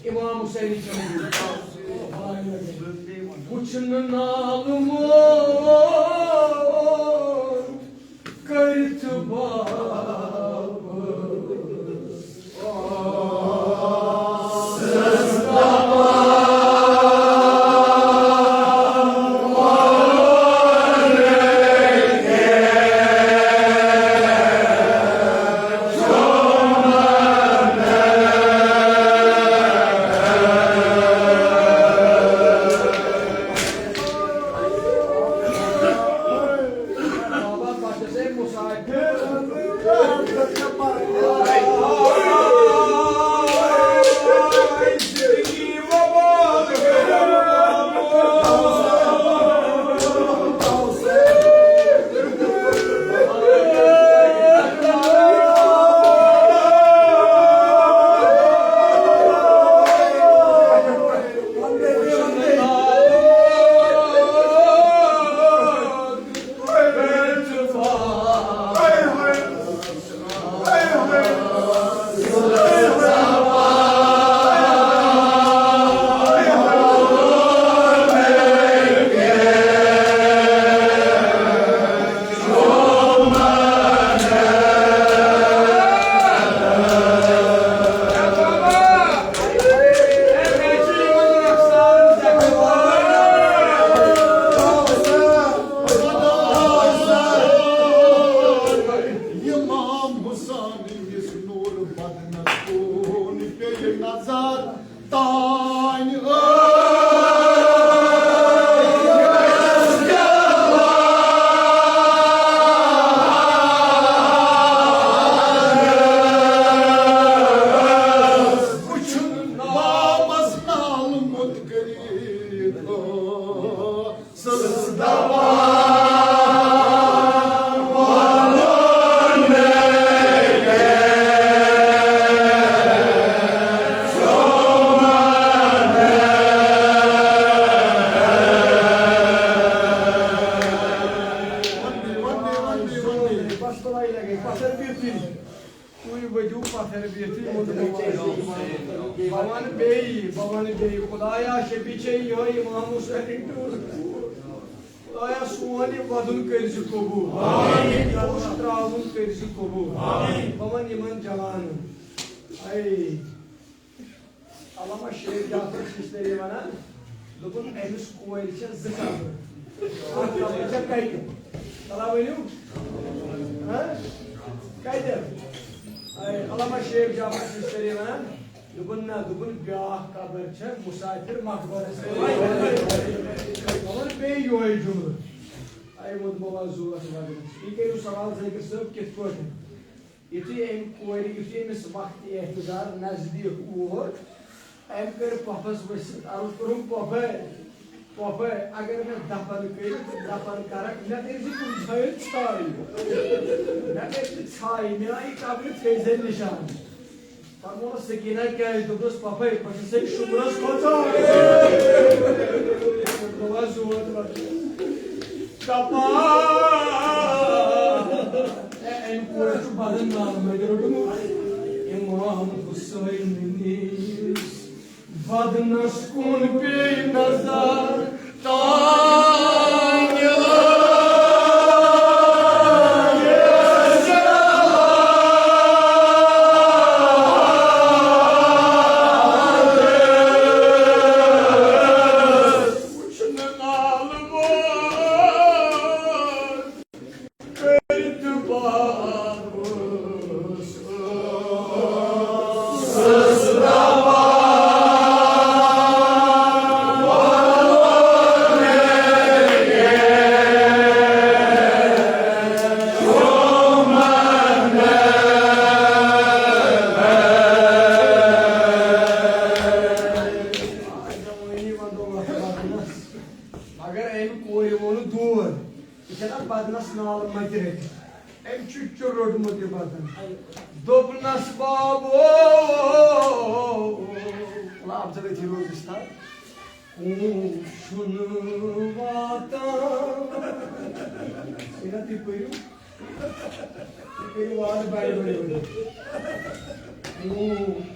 İmam Hüseyin Uçunun alımı kayıtı बलाई लगे पत्थर बीती कोई वजू पत्थर बीती भवन बे खुदाया शे पीछे यो इमाम हुसैन खुदाया सोनी वदन कर्ज कबूल आमीन त्रावुन कर्ज कबूल आमीन भवन इमन जवान आई अल्लामा शेख जाफर चिश्ती वनान दोपन अमिस कोर छ ज़ कबर तला वनु अल्लामा शेख जाफर चिश्ती वनान दोपन ना दोपन ब्याह कबर छ मुसाफिर मकबर और बे योय जुमल आई मोद मवाजू अतवाद ये करू सवाल ज़ाकिर साहब कित कोट इति एम कोरी इति मिस वक्त एहतजार नजदीक और एम कर पपस वसित अर्ज करूं पपे अगर मैं दफन करक न तेजी कुछ छाई न तेजी छाई मेरा एक काबिल फेज़े निशान पर वो सकीना क्या है तो दोस्त पपे पर से शुक्रस खोता दुआ जुवत कपा एम पूरा बदन नाम में करूं इमाम हुसैन बदनस कुन पे नजर दोपनस बाबो आप जब थी रोज था सुनवाता इना ती कोई वाद बाय बड़े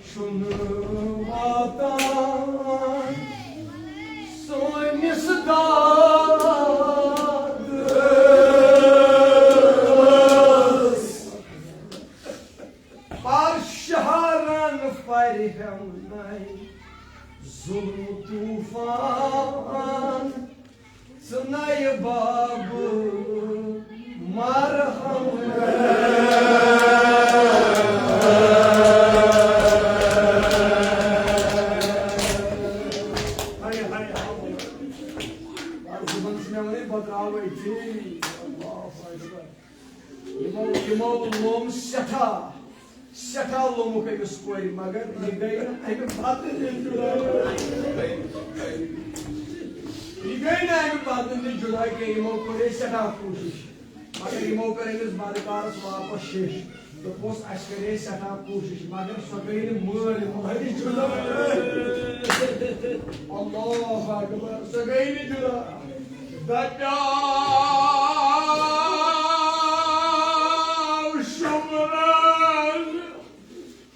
सुनवाता सोनिस जुल्म तूफान सुनाय बाबू मरहम सठा लोमुख अमिस कोर मगर यह गई अमे पत जुदा कह यमो कोर सठा कोशिश मगर यमो कर अमिस बदकारस वापस शेष दोपस अस करे सठा कोशिश मगर सो गई मल मारी जुदा अल्लाह अकबर सो गई जुदा दटा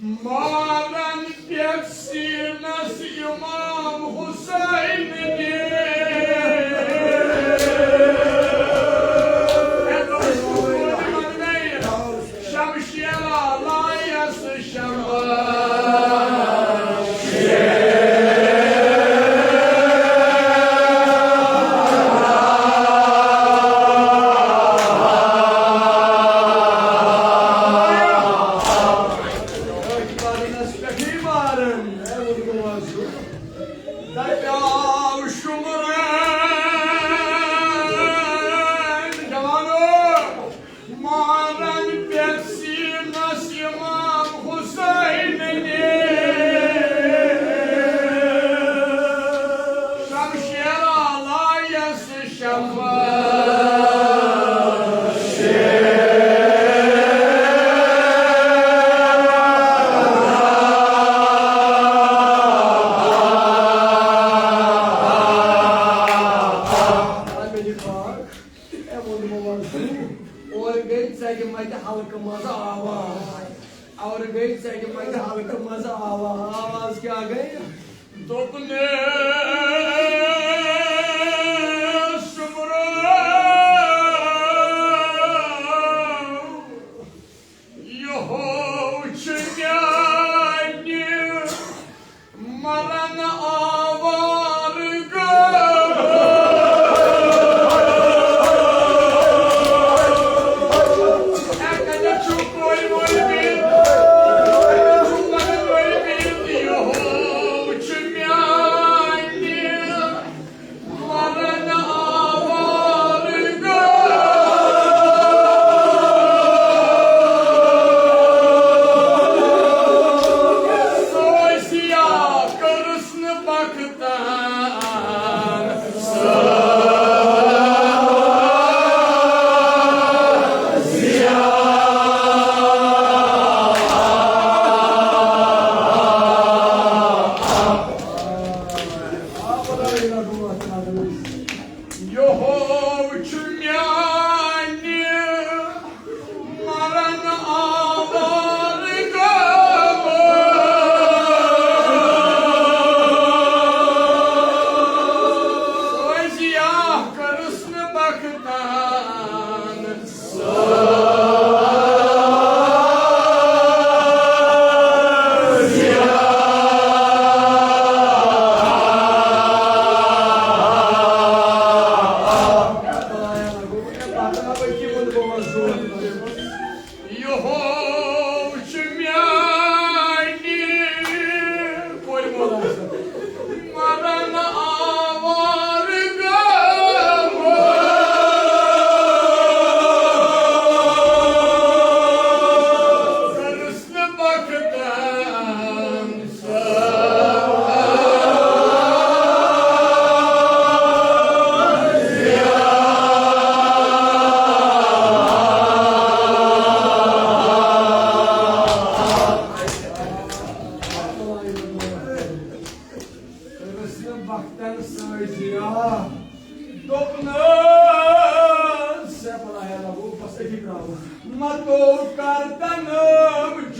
Maran Pepsinas Imam Hussein Shamshira Layas mete halkımıza आवाज और गई से mete halkımıza आवाज क्या गई Topne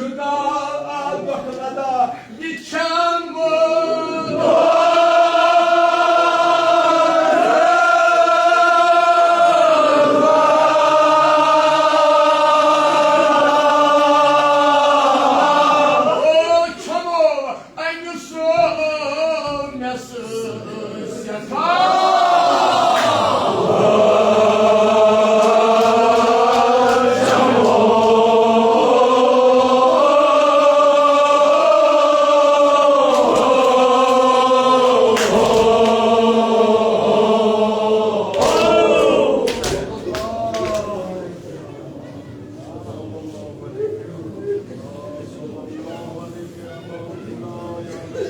Juda, Al-Bakhlada, Gitşan bu.